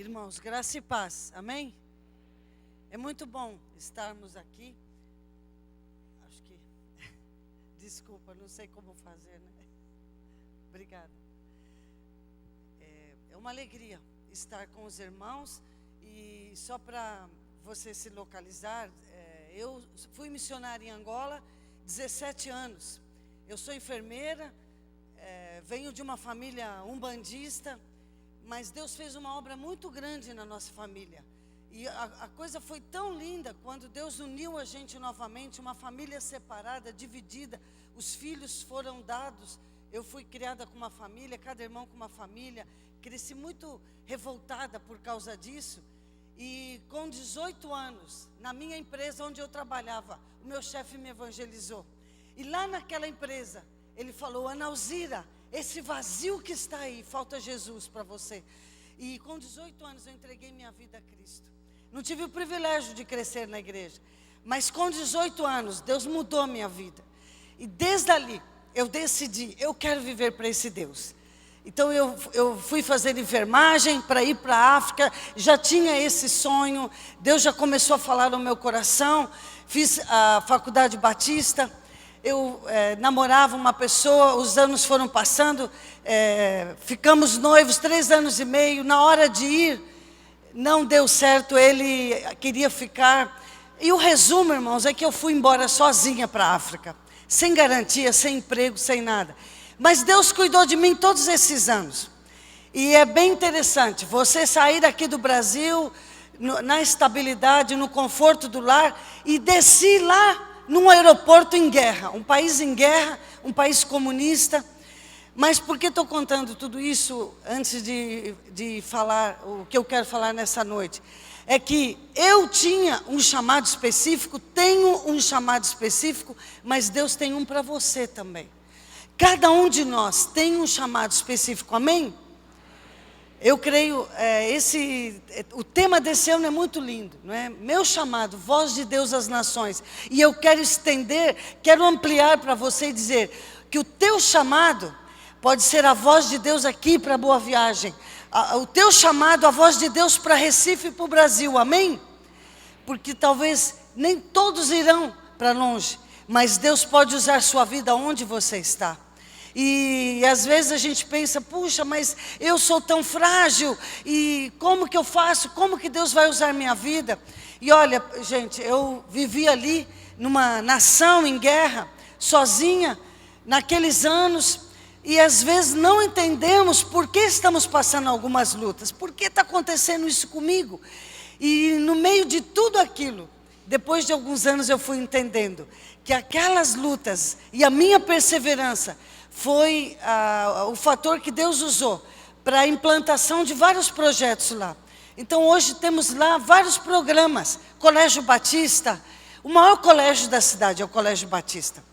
Irmãos, graça e paz, amém? É muito bom estarmos aqui. Acho que, desculpa, não sei como fazer, né? Obrigada. É uma alegria estar com os irmãos. E só para você se localizar, eu fui missionária em Angola 17 anos. Eu sou enfermeira, venho de uma família umbandista, mas Deus fez uma obra muito grande na nossa família. E a coisa foi tão linda quando Deus uniu a gente novamente, uma família separada, dividida. Os filhos foram dados. Eu fui criada com uma família, cada irmão com uma família. Cresci muito revoltada por causa disso. E com 18 anos, na minha empresa onde eu trabalhava, o meu chefe me evangelizou. E lá naquela empresa, ele falou: Ana Alzira, esse vazio que está aí, falta Jesus para você. E com 18 anos eu entreguei minha vida a Cristo. Não tive o privilégio de crescer na igreja, mas com 18 anos Deus mudou a minha vida. E desde ali eu decidi, eu quero viver para esse Deus. Então eu fui fazer enfermagem para ir para a África, já tinha esse sonho. Deus já começou a falar no meu coração. Fiz a faculdade batista. Eu namorava uma pessoa, os anos foram passando, ficamos noivos 3 anos e meio. Na hora de ir, não deu certo, ele queria ficar. E o resumo, irmãos, é que eu fui embora sozinha para a África, sem garantia, sem emprego, sem nada. Mas Deus cuidou de mim todos esses anos. E é bem interessante, você sair daqui do Brasil, na estabilidade, no conforto do lar, e descer lá num aeroporto em guerra, um país em guerra, um país comunista. Mas por que estou contando tudo isso antes de falar o que eu quero falar nessa noite? É que eu tinha um chamado específico, tenho um chamado específico, mas Deus tem um para você também. Cada um de nós tem um chamado específico, amém? Eu creio, o tema desse ano é muito lindo, não é? Meu chamado, voz de Deus às nações. E eu quero estender, quero ampliar para você e dizer que o teu chamado pode ser a voz de Deus aqui para Boa Viagem. O teu chamado, a voz de Deus para Recife e para o Brasil, amém? Porque talvez nem todos irão para longe, mas Deus pode usar sua vida onde você está. E às vezes a gente pensa: puxa, mas eu sou tão frágil, e como que eu faço? Como que Deus vai usar minha vida? E olha, gente, eu vivi ali numa nação em guerra, sozinha, naqueles anos, e às vezes não entendemos por que estamos passando algumas lutas, por que está acontecendo isso comigo. E no meio de tudo aquilo, depois de alguns anos eu fui entendendo que aquelas lutas e a minha perseverança foi o fator que Deus usou para a implantação de vários projetos lá. Então hoje temos lá vários programas. Colégio Batista, o maior colégio da cidade é o Colégio Batista.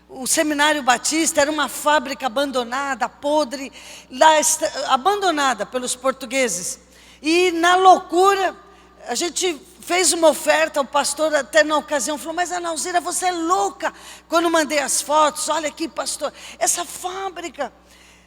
O Seminário Batista era uma fábrica abandonada, podre, lá abandonada pelos portugueses. E na loucura, a gente fez uma oferta. O pastor até na ocasião falou: mas Ana Alzira, você é louca. Quando mandei as fotos: olha aqui, pastor, essa fábrica.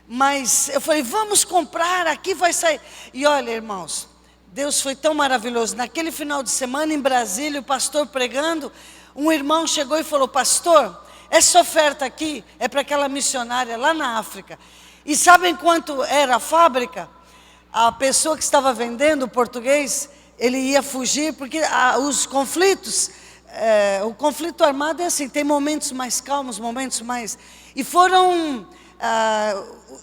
Mas eu falei: vamos comprar, aqui vai sair. E olha, irmãos, Deus foi tão maravilhoso. Naquele final de semana em Brasília, o pastor pregando, um irmão chegou e falou: pastor, essa oferta aqui é para aquela missionária lá na África. E sabem quanto era a fábrica? A pessoa que estava vendendo, o português, ele ia fugir, porque os conflitos, o conflito armado é assim, tem momentos mais calmos, momentos mais... E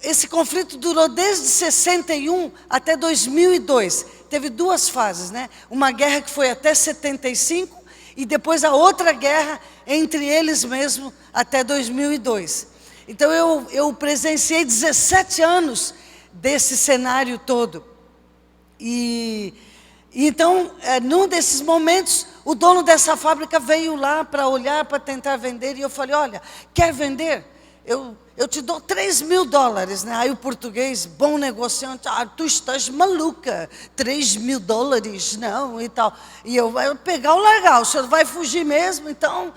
esse conflito durou desde 61 até 2002. Teve 2 fases, né? Uma guerra que foi até 75, e depois a outra guerra entre eles mesmo até 2002. Então eu presenciei 17 anos desse cenário todo. Então, num desses momentos, o dono dessa fábrica veio lá para olhar, para tentar vender. E eu falei: olha, quer vender? Eu te dou $3.000, né? Aí o português, bom negociante: tu estás maluca, $3.000, não, e tal. E eu pegar ou largar, o senhor vai fugir mesmo? Então,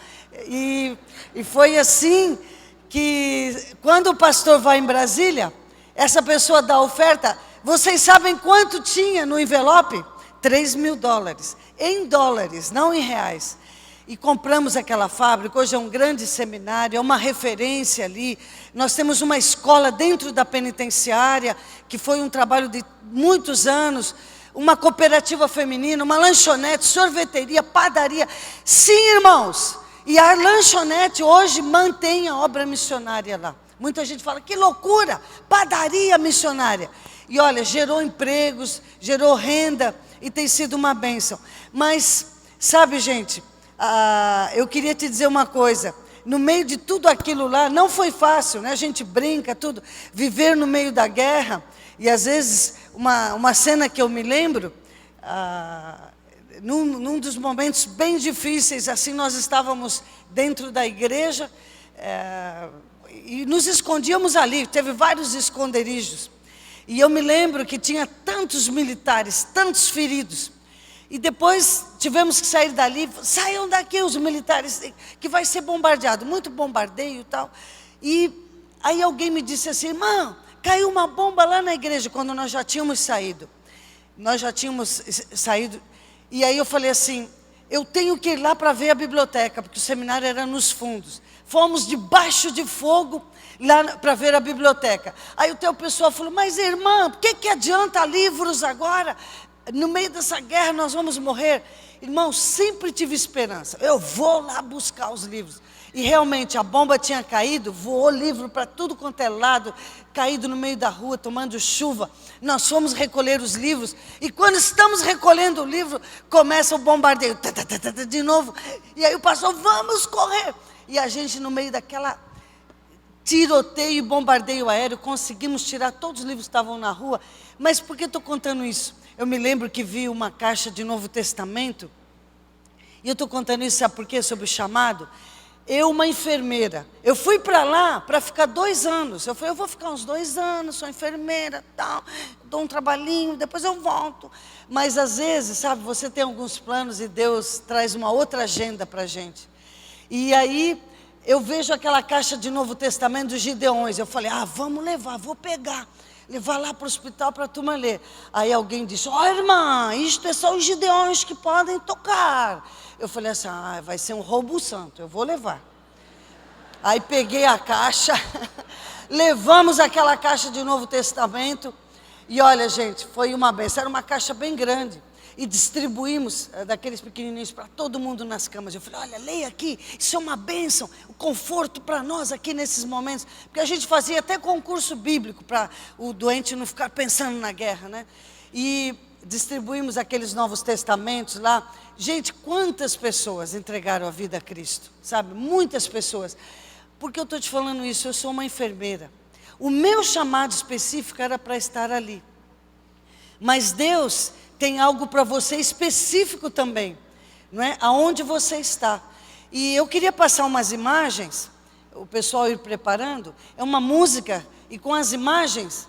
e foi assim que, quando o pastor vai em Brasília, essa pessoa dá oferta, vocês sabem quanto tinha no envelope? $3.000. Em dólares, não em reais. E compramos aquela fábrica. Hoje é um grande seminário, é uma referência ali. Nós temos uma escola dentro da penitenciária, que foi um trabalho de muitos anos. Uma cooperativa feminina, uma lanchonete, sorveteria, padaria. Sim, irmãos. E a lanchonete hoje mantém a obra missionária lá. Muita gente fala, que loucura, padaria missionária. E olha, gerou empregos, gerou renda e tem sido uma bênção. Mas, sabe, gente, eu queria te dizer uma coisa. No meio de tudo aquilo lá, não foi fácil, né? A gente brinca, tudo. Viver no meio da guerra. E às vezes, uma cena que eu me lembro, num dos momentos bem difíceis, assim, nós estávamos dentro da igreja, e nos escondíamos ali, teve vários esconderijos. E eu me lembro que tinha tantos militares, tantos feridos. E depois tivemos que sair dali, saiam daqui os militares, que vai ser bombardeado, muito bombardeio e tal. E aí alguém me disse assim, irmã, caiu uma bomba lá na igreja, quando nós já tínhamos saído. Nós já tínhamos saído, e aí eu falei assim, eu tenho que ir lá para ver a biblioteca, porque o seminário era nos fundos. Fomos debaixo de fogo lá para ver a biblioteca. Aí o teu pessoal falou, mas irmã, por que adianta livros agora? No meio dessa guerra nós vamos morrer. Irmão, sempre tive esperança. Eu vou lá buscar os livros. E realmente a bomba tinha caído, voou livro para tudo quanto é lado, caído no meio da rua, tomando chuva. Nós fomos recolher os livros. E quando estamos recolhendo o livro, começa o bombardeio. De novo. E aí o pastor, vamos correr. E a gente no meio daquela tiroteio e bombardeio aéreo, conseguimos tirar todos os livros que estavam na rua. Mas por que estou contando isso? Eu me lembro que vi uma caixa de Novo Testamento. E eu estou contando isso, sabe por quê? Sobre o chamado. Eu, uma enfermeira, eu fui para lá para ficar 2 anos. Eu falei, eu vou ficar uns 2 anos, sou enfermeira, tal, dou um trabalhinho, depois eu volto. Mas às vezes, sabe, você tem alguns planos e Deus traz uma outra agenda para a gente. E aí, eu vejo aquela caixa de Novo Testamento dos Gideões. Eu falei, vamos levar, vou pegar. Levar lá para o hospital para a turma ler. Aí alguém disse, irmã, isto é só os Gideões que podem tocar. Eu falei assim, vai ser um roubo santo, eu vou levar. Aí peguei a caixa, levamos aquela caixa de Novo Testamento, e olha gente, foi uma benção, era uma caixa bem grande, e distribuímos daqueles pequenininhos para todo mundo nas camas. Eu falei, olha, leia aqui, isso é uma bênção, o conforto para nós aqui nesses momentos, porque a gente fazia até concurso bíblico, para o doente não ficar pensando na guerra, né? E distribuímos aqueles Novos Testamentos lá. Gente, quantas pessoas entregaram a vida a Cristo, sabe? Muitas pessoas. Por que eu estou te falando isso? Eu sou uma enfermeira. O meu chamado específico era para estar ali. Mas Deus tem algo para você específico também, não é? Aonde você está. E eu queria passar umas imagens, o pessoal ir preparando. É uma música, e com as imagens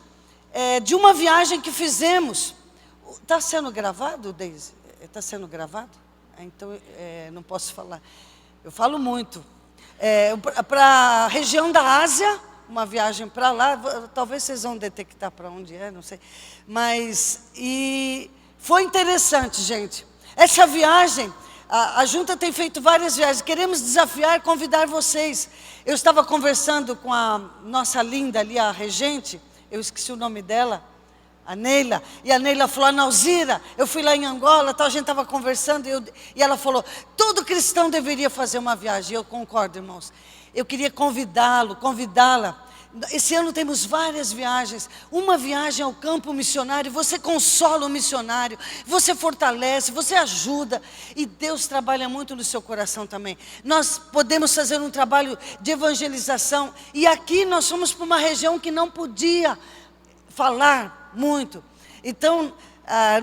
de uma viagem que fizemos. Está sendo gravado, Deise? Está sendo gravado? Então, não posso falar. Eu falo muito. Para a região da Ásia, uma viagem para lá, talvez vocês vão detectar para onde é, não sei. Mas, e foi interessante, gente. Essa viagem, a junta tem feito várias viagens. Queremos desafiar e convidar vocês. Eu estava conversando com a nossa linda ali, a regente, eu esqueci o nome dela, a Neila, e a Neila falou, Nauzira, eu fui lá em Angola, tal, a gente estava conversando, e ela falou, todo cristão deveria fazer uma viagem. Eu concordo, irmãos. Eu queria convidá-la. Esse ano temos várias viagens. Uma viagem ao campo missionário, você consola o missionário, você fortalece, você ajuda, e Deus trabalha muito no seu coração também. Nós podemos fazer um trabalho de evangelização, e aqui nós fomos para uma região que não podia falar muito. Então,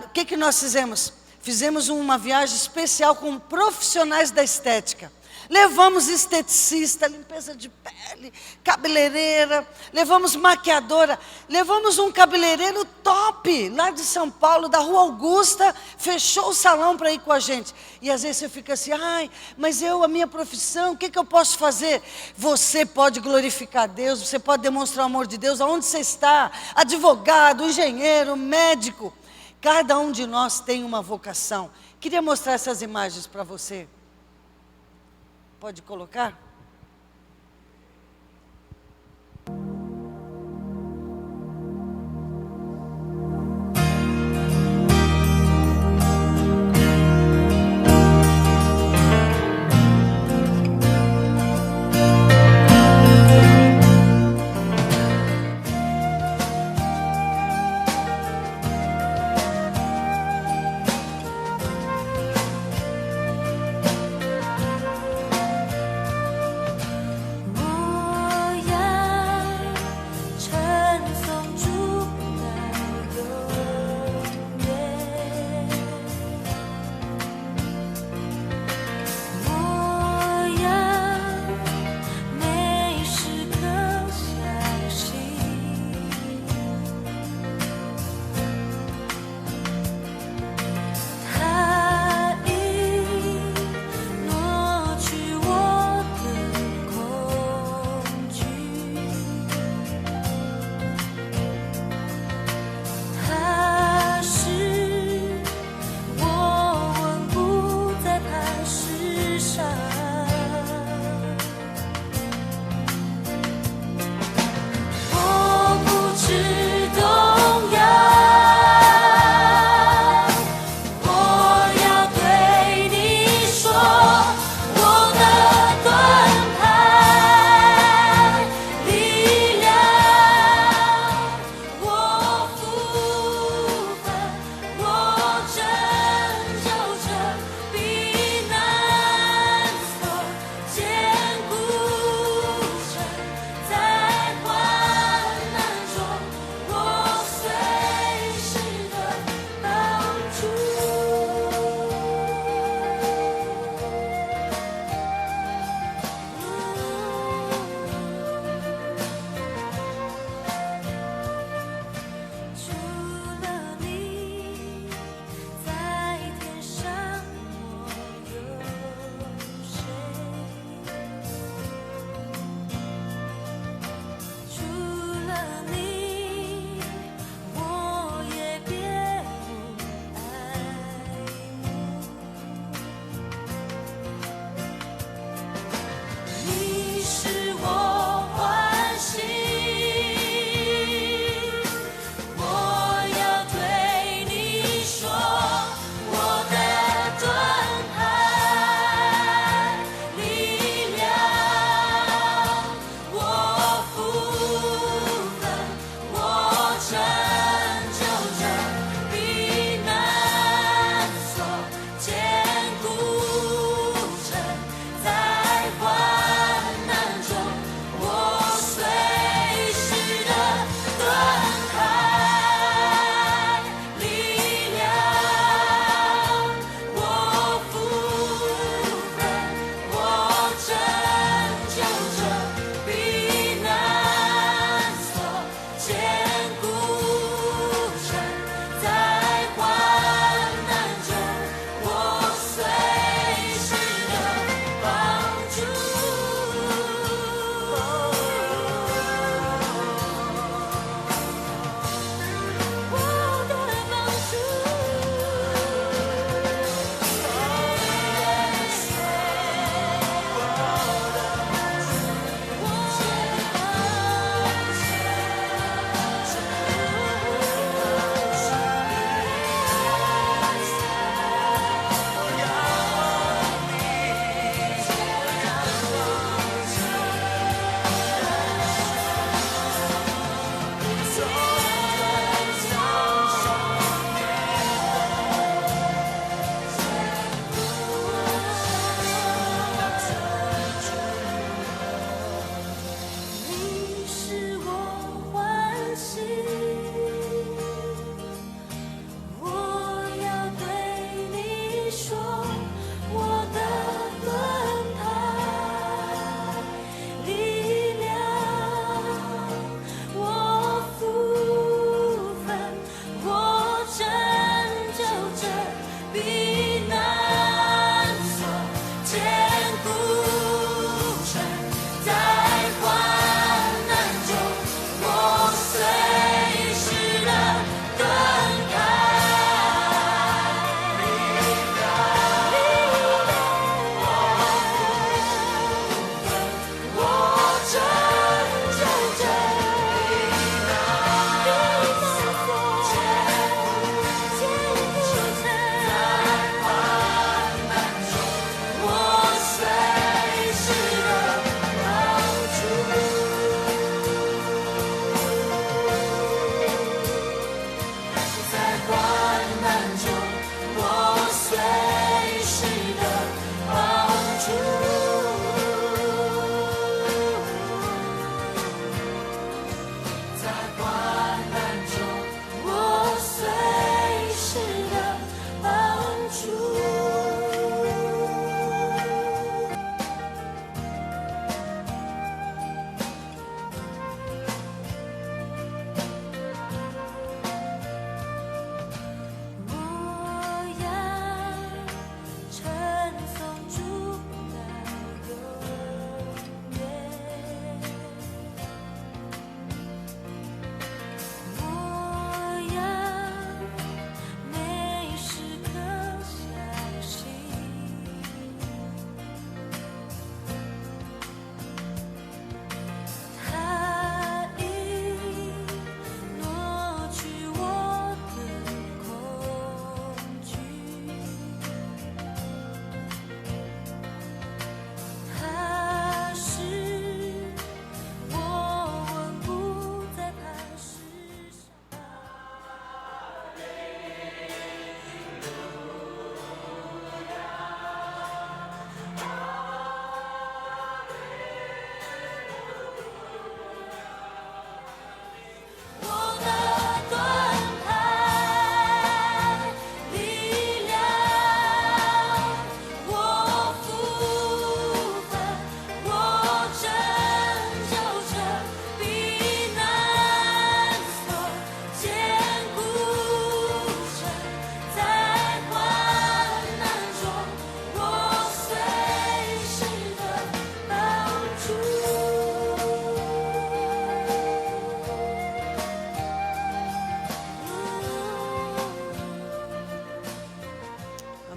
o que nós fizemos? Fizemos uma viagem especial com profissionais da estética. levamos esteticista, limpeza de pele, cabeleireira, levamos maquiadora, levamos um cabeleireiro top, lá de São Paulo, da Rua Augusta, fechou o salão para ir com a gente. E às vezes você fica assim, ai, mas a minha profissão, o que eu posso fazer? Você pode glorificar Deus, você pode demonstrar o amor de Deus, aonde você está, advogado, engenheiro, médico. Cada um de nós tem uma vocação. Queria mostrar essas imagens para você. Pode colocar?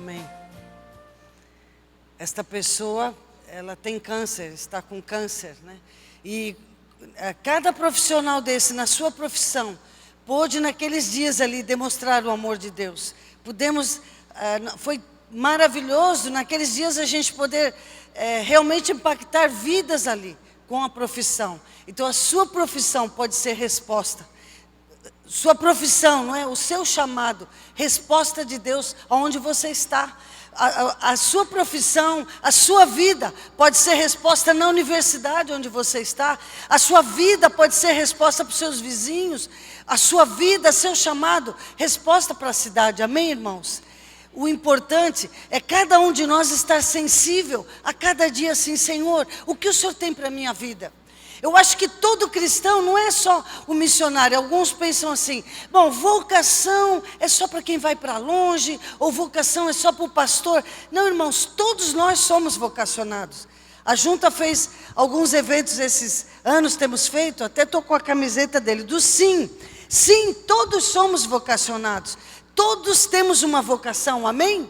Amém. Esta pessoa, ela tem câncer, está com câncer, né? E cada profissional desse, na sua profissão, pôde naqueles dias ali demonstrar o amor de Deus. Foi maravilhoso naqueles dias a gente poder realmente impactar vidas ali com a profissão. Então a sua profissão pode ser resposta. Sua profissão, não é? O seu chamado, resposta de Deus aonde você está. A sua profissão, a sua vida pode ser resposta na universidade onde você está. A sua vida pode ser resposta para os seus vizinhos. A sua vida, seu chamado, resposta para a cidade. Amém, irmãos? O importante é cada um de nós estar sensível a cada dia assim, Senhor, o que o Senhor tem para a minha vida? Eu acho que todo cristão não é só o missionário. Alguns pensam assim, bom, vocação é só para quem vai para longe, ou vocação é só para o pastor. Não, irmãos, todos nós somos vocacionados. A junta fez alguns eventos esses anos, temos feito, até estou com a camiseta dele, do Sim. Sim, todos somos vocacionados. Todos temos uma vocação, amém?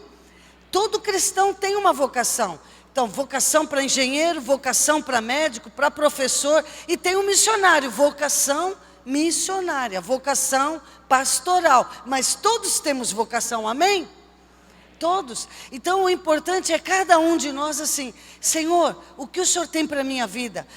Todo cristão tem uma vocação. Então, vocação para engenheiro, vocação para médico, para professor, e tem um missionário, vocação missionária, vocação pastoral. Mas todos temos vocação, amém? Todos. Então, o importante é cada um de nós assim, Senhor, o que o Senhor tem para a minha vida?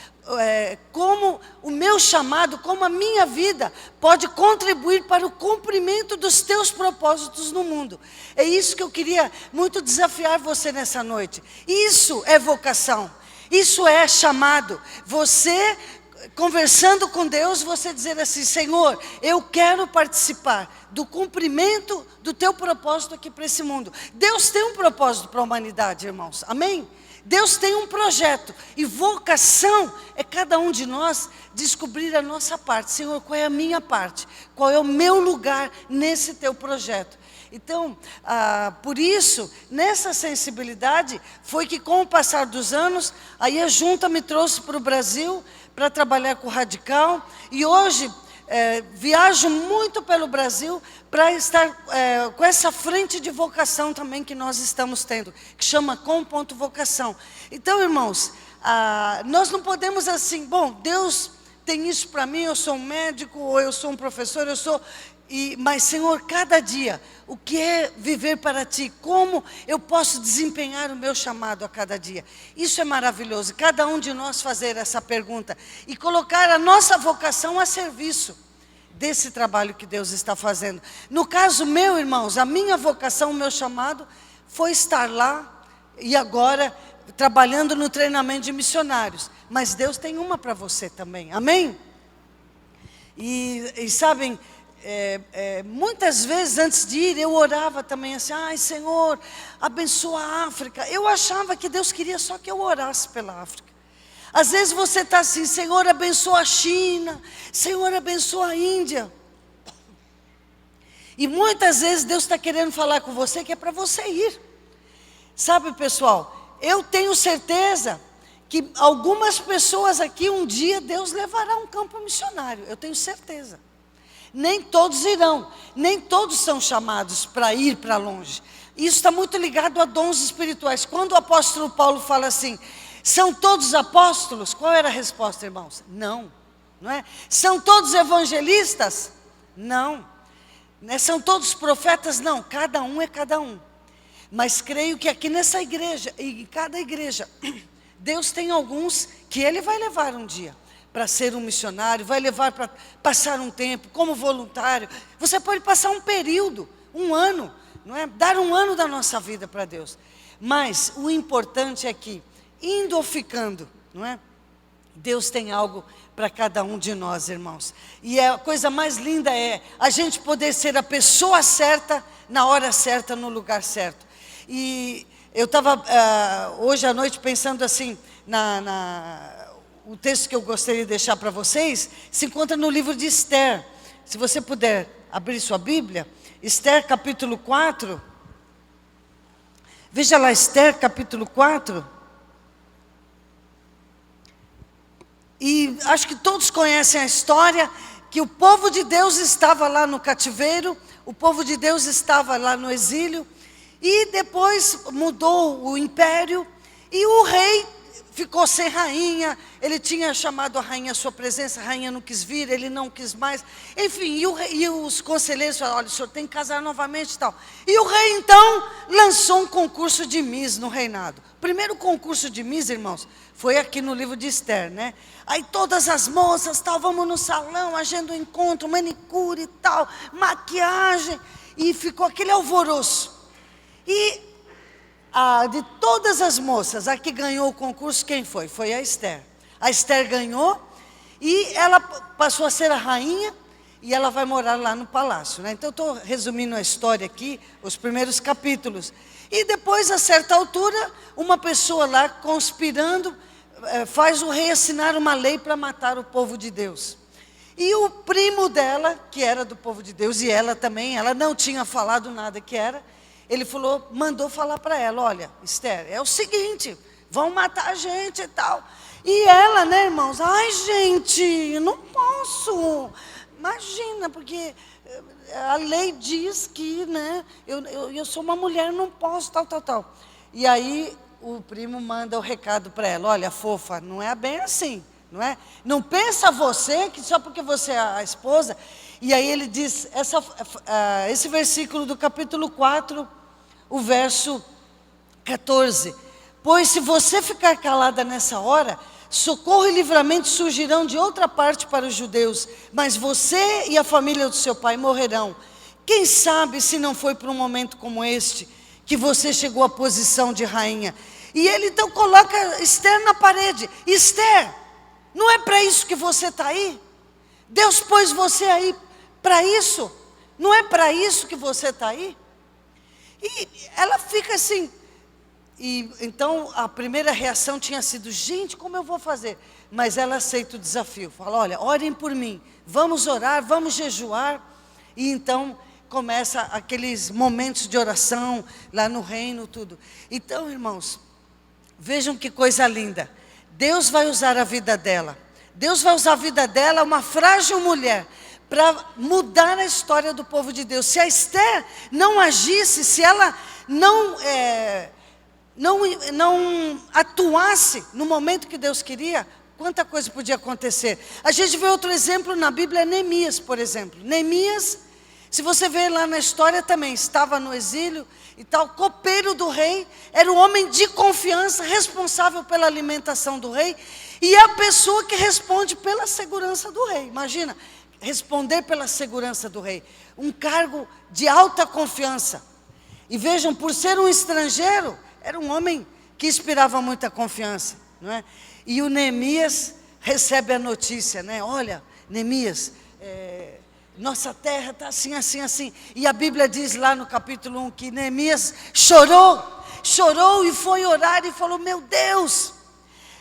Como o meu chamado, como a minha vida pode contribuir para o cumprimento dos teus propósitos no mundo. É isso que eu queria muito desafiar você nessa noite. Isso é vocação, isso é chamado. Você conversando com Deus, você dizer assim, Senhor, eu quero participar do cumprimento do teu propósito aqui para esse mundo. Deus tem um propósito para a humanidade, irmãos, amém? Deus tem um projeto, e vocação é cada um de nós descobrir a nossa parte. Senhor, qual é a minha parte? Qual é o meu lugar nesse teu projeto? Então, por isso, nessa sensibilidade, foi que com o passar dos anos, aí a junta me trouxe para o Brasil, para trabalhar com o Radical, e hoje viajo muito pelo Brasil para estar com essa frente de vocação também que nós estamos tendo, que chama Com.Vocação. Então, irmãos, nós não podemos assim, bom, Deus tem isso para mim, eu sou um médico, ou eu sou um professor, mas Senhor, cada dia, o que é viver para Ti? Como eu posso desempenhar o meu chamado a cada dia? Isso é maravilhoso, cada um de nós fazer essa pergunta e colocar a nossa vocação a serviço desse trabalho que Deus está fazendo. No caso meu, irmãos, a minha vocação, o meu chamado foi estar lá e agora trabalhando no treinamento de missionários. Mas Deus tem uma para você também, amém? E sabem, muitas vezes antes de ir eu orava também assim, ai Senhor, abençoa a África. Eu achava que Deus queria só que eu orasse pela África. Às vezes você está assim, Senhor, abençoa a China, Senhor, abençoa a Índia. E muitas vezes Deus está querendo falar com você que é para você ir. Sabe, pessoal, eu tenho certeza que algumas pessoas aqui um dia Deus levará a um campo missionário, eu tenho certeza. Nem todos irão, nem todos são chamados para ir para longe. Isso está muito ligado a dons espirituais. Quando o apóstolo Paulo fala assim, são todos apóstolos? Qual era a resposta, irmãos? Não, não é? São todos evangelistas? Não. São todos profetas? Não, cada um é cada um. Mas creio que aqui nessa igreja, e em cada igreja, Deus tem alguns que Ele vai levar um dia para ser um missionário, vai levar para passar um tempo como voluntário. Você pode passar um período, um ano, não é? Dar um ano da nossa vida para Deus. Mas o importante é que, indo ou ficando, não é? Deus tem algo para cada um de nós, irmãos. E a coisa mais linda é a gente poder ser a pessoa certa, na hora certa, no lugar certo. E eu estava hoje à noite pensando assim, o texto que eu gostaria de deixar para vocês, se encontra no livro de Esther. Se você puder abrir sua Bíblia, Esther capítulo 4. Veja lá, Esther capítulo 4. E acho que todos conhecem a história, que o povo de Deus estava lá no cativeiro, o povo de Deus estava lá no exílio, E depois mudou o império e o rei ficou sem rainha. Ele tinha chamado a rainha à sua presença, a rainha não quis vir, ele não quis mais. Enfim, e os conselheiros falaram, olha, o senhor tem que casar novamente e tal. E o rei então lançou um concurso de Miss no reinado. O primeiro concurso de Miss, irmãos, foi aqui no livro de Esther, né? Aí todas as moças, tal, vamos no salão, agenda um encontro, manicure e tal, maquiagem. E ficou aquele alvoroço. E de todas as moças, a que ganhou o concurso, quem foi? Foi a Esther. A Esther ganhou e ela passou a ser a rainha e ela vai morar lá no palácio, né? Então eu estou resumindo a história aqui, os primeiros capítulos. E depois, a certa altura, uma pessoa lá conspirando, faz o rei assinar uma lei para matar o povo de Deus. E o primo dela, que era do povo de Deus, e ela também, ela não tinha falado nada que era, ele falou, mandou falar para ela, olha, Esther, é o seguinte, vão matar a gente e tal. E ela, né, irmãos, ai gente, eu não posso, imagina, porque a lei diz que, né, eu sou uma mulher, não posso, tal. E aí o primo manda o recado para ela, olha, fofa, não é bem assim, não é? Não pensa você que só porque você é a esposa. E aí ele diz, esse versículo do capítulo 4, o verso 14. Pois se você ficar calada nessa hora, socorro e livramento surgirão de outra parte para os judeus, mas você e a família do seu pai morrerão. Quem sabe se não foi por um momento como este, que você chegou à posição de rainha. E ele então coloca Esther na parede. Esther, não é para isso que você está aí? Deus pôs você aí para isso? Não é para isso que você está aí? E ela fica assim. E então a primeira reação tinha sido, gente, como eu vou fazer? Mas ela aceita o desafio, fala, olha, orem por mim, vamos orar, vamos jejuar. E então começa aqueles momentos de oração lá no reino, tudo. Então, irmãos, vejam que coisa linda. Deus vai usar a vida dela. Deus vai usar a vida dela, uma frágil mulher, para mudar a história do povo de Deus. Se a Esther não agisse, se ela não atuasse no momento que Deus queria, quanta coisa podia acontecer. A gente vê outro exemplo na Bíblia, Neemias, por exemplo. Neemias, se você vê lá na história também, estava no exílio e tal, copeiro do rei, era um homem de confiança, responsável pela alimentação do rei, e é a pessoa que responde pela segurança do rei. Imagina, responder pela segurança do rei, um cargo de alta confiança. E vejam, por ser um estrangeiro, era um homem que inspirava muita confiança, não é? E o Neemias recebe a notícia, né? Olha, Neemias, nossa terra está assim, assim, assim. E a Bíblia diz lá no capítulo 1 que Neemias chorou e foi orar e falou, meu Deus.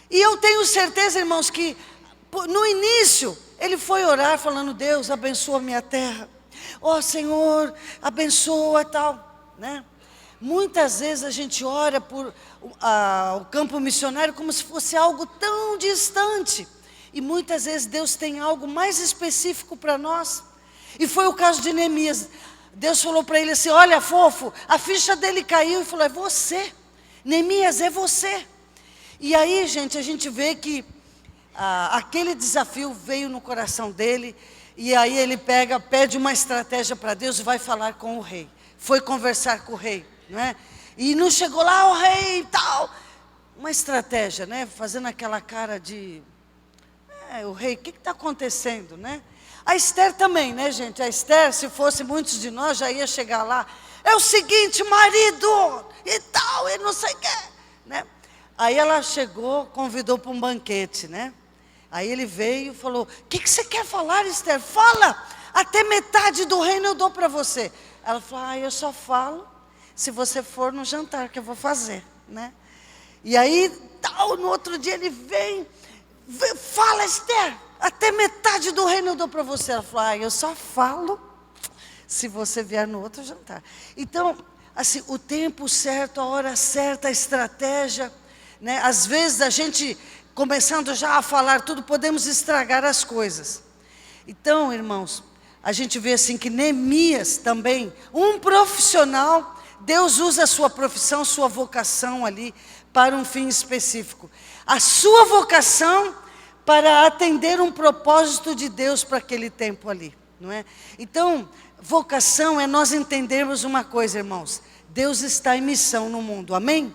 E eu tenho certeza, irmãos, que no início ele foi orar falando, Deus, abençoa a minha terra. Ó Senhor, abençoa tal, né? Muitas vezes a gente ora por o campo missionário como se fosse algo tão distante. E muitas vezes Deus tem algo mais específico para nós. E foi o caso de Neemias. Deus falou para ele assim, olha fofo, a ficha dele caiu e falou, é você. Neemias, é você. E aí, gente, a gente vê que aquele desafio veio no coração dele. E aí ele pede uma estratégia para Deus e vai falar com o rei. Foi conversar com o rei. Não é? E não chegou lá o rei e tal. Uma estratégia, né? Fazendo aquela cara de... o rei, o que está acontecendo, né? A Esther também, né, gente? A Esther, se fosse muitos de nós, já ia chegar lá. É o seguinte, marido, e tal, e não sei o quê, né? Aí ela chegou, convidou para um banquete, né? Aí ele veio e falou, o que você quer falar, Esther? Fala, até metade do reino eu dou para você. Ela falou, eu só falo se você for no jantar que eu vou fazer, né? E aí, tal, no outro dia ele vem, fala, Esther, até metade do reino eu dou para você. Ela falou, eu só falo se você vier no outro jantar. Então, assim, o tempo certo, a hora certa, a estratégia, né? Às vezes a gente, começando já a falar tudo, podemos estragar as coisas. Então, irmãos, a gente vê assim que Neemias também, um profissional Deus usa a sua profissão, sua vocação ali, para um fim específico. A sua vocação para atender um propósito de Deus para aquele tempo ali, não é? Então, vocação é nós entendermos uma coisa, irmãos. Deus está em missão no mundo, amém?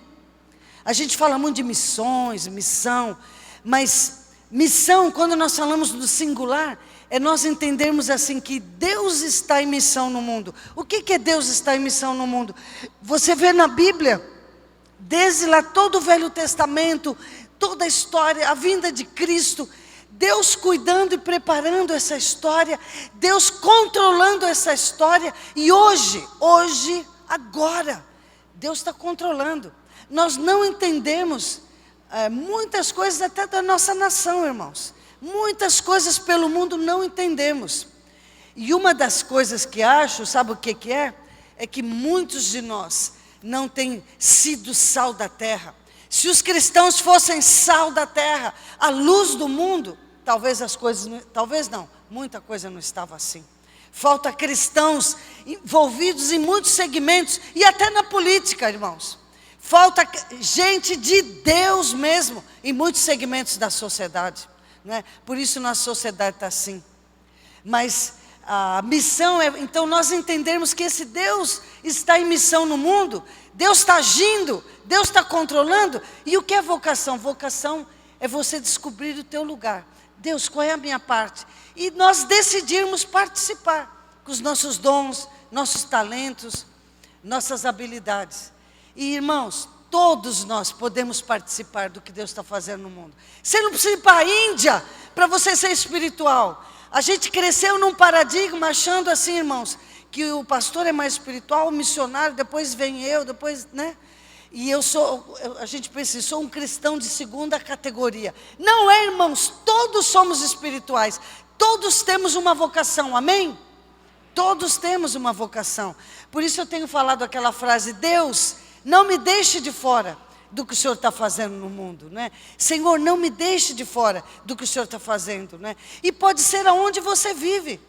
A gente fala muito de missões, missão, mas missão, quando nós falamos do singular, é nós entendermos assim que Deus está em missão no mundo. O que é Deus está em missão no mundo? Você vê na Bíblia, desde lá todo o Velho Testamento, toda a história, a vinda de Cristo, Deus cuidando e preparando essa história, Deus controlando essa história, e hoje, agora, Deus está controlando. Nós não entendemos muitas coisas até da nossa nação, irmãos. Muitas coisas pelo mundo não entendemos. E uma das coisas que acho, sabe o que é? É que muitos de nós não têm sido sal da terra. Se os cristãos fossem sal da terra, a luz do mundo, talvez muita coisa não estava assim. Falta cristãos envolvidos em muitos segmentos, e até na política, irmãos. Falta gente de Deus mesmo, em muitos segmentos da sociedade, não é? Por isso nossa sociedade está assim. Mas a missão é, então, nós entendermos que esse Deus está em missão no mundo, Deus está agindo, Deus está controlando. E o que é vocação? Vocação é você descobrir o teu lugar. Deus, qual é a minha parte? E nós decidirmos participar com os nossos dons, nossos talentos, nossas habilidades. E irmãos, todos nós podemos participar do que Deus está fazendo no mundo. Você não precisa ir para a Índia para você ser espiritual. A gente cresceu num paradigma achando assim, irmãos, que o pastor é mais espiritual, o missionário, depois vem eu, depois, né? E a gente pensa, sou um cristão de segunda categoria. Não é, irmãos, todos somos espirituais. Todos temos uma vocação, amém? Todos temos uma vocação. Por isso eu tenho falado aquela frase, Deus, não me deixe de fora do que o Senhor está fazendo no mundo, né? Senhor, não me deixe de fora do que o Senhor está fazendo, né? E pode ser aonde você vive,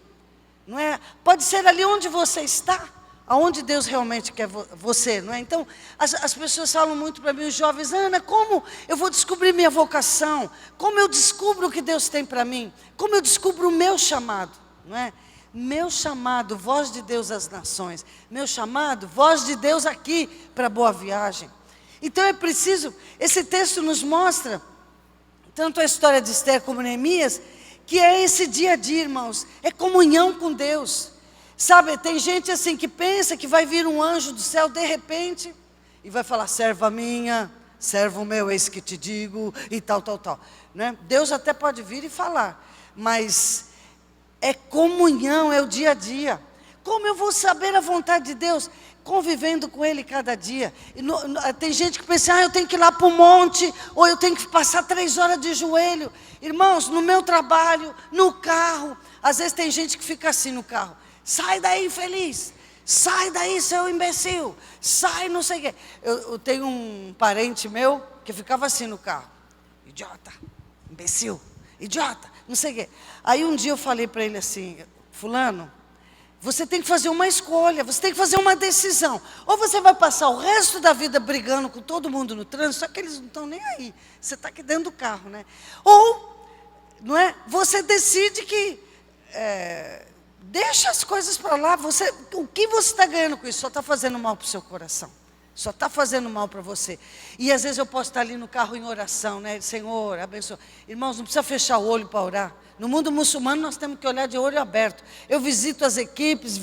não é? Pode ser ali onde você está, aonde Deus realmente quer você, não é? Então, as pessoas falam muito para mim, os jovens, Ana, como eu vou descobrir minha vocação? Como eu descubro o que Deus tem para mim? Como eu descubro o meu chamado, não é? Meu chamado, voz de Deus às nações. Meu chamado, voz de Deus aqui para a Boa Viagem. Então é preciso, esse texto nos mostra, tanto a história de Esther como Neemias, que é esse dia a dia, irmãos, é comunhão com Deus. Sabe, tem gente assim que pensa que vai vir um anjo do céu de repente, e vai falar, serva minha, servo meu, eis que te digo, e tal, né? Deus até pode vir e falar, mas é comunhão, é o dia a dia. Como eu vou saber a vontade de Deus? Convivendo com Ele cada dia. Tem gente que pensa, eu tenho que ir lá para o monte, ou eu tenho que passar 3 horas de joelho. Irmãos, no meu trabalho, no carro, às vezes tem gente que fica assim no carro, sai daí infeliz, sai daí seu imbecil, sai não sei o quê. Eu tenho um parente meu que ficava assim no carro, idiota, imbecil, idiota, não sei o quê. Aí um dia eu falei para ele assim, fulano, você tem que fazer uma escolha, você tem que fazer uma decisão. Ou você vai passar o resto da vida brigando com todo mundo no trânsito, só que eles não estão nem aí. Você está aqui dentro do carro, né? Ou, não é? Você decide que deixa as coisas para lá. O que você está ganhando com isso? Só está fazendo mal para o seu coração. Só está fazendo mal para você. E às vezes eu posso estar ali no carro em oração, né? Senhor, abençoa. Irmãos, não precisa fechar o olho para orar. No mundo muçulmano nós temos que olhar de olho aberto. Eu visito as equipes,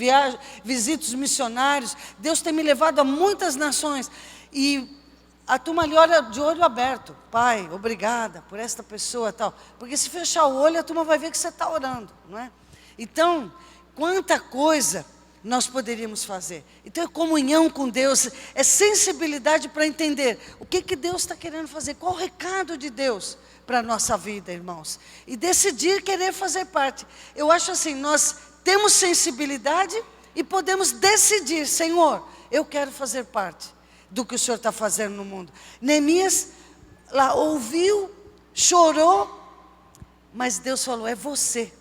visito os missionários. Deus tem me levado a muitas nações. E a turma ali olha de olho aberto. Pai, obrigada por esta pessoa tal. Porque se fechar o olho, a turma vai ver que você está orando, não é? Então, quanta coisa nós poderíamos fazer. Então é comunhão com Deus, é sensibilidade para entender o que Deus está querendo fazer, qual o recado de Deus para a nossa vida, irmãos. E decidir querer fazer parte. Eu acho assim, nós temos sensibilidade e podemos decidir, Senhor, eu quero fazer parte do que o Senhor está fazendo no mundo. Neemias lá ouviu, chorou, mas Deus falou, é você.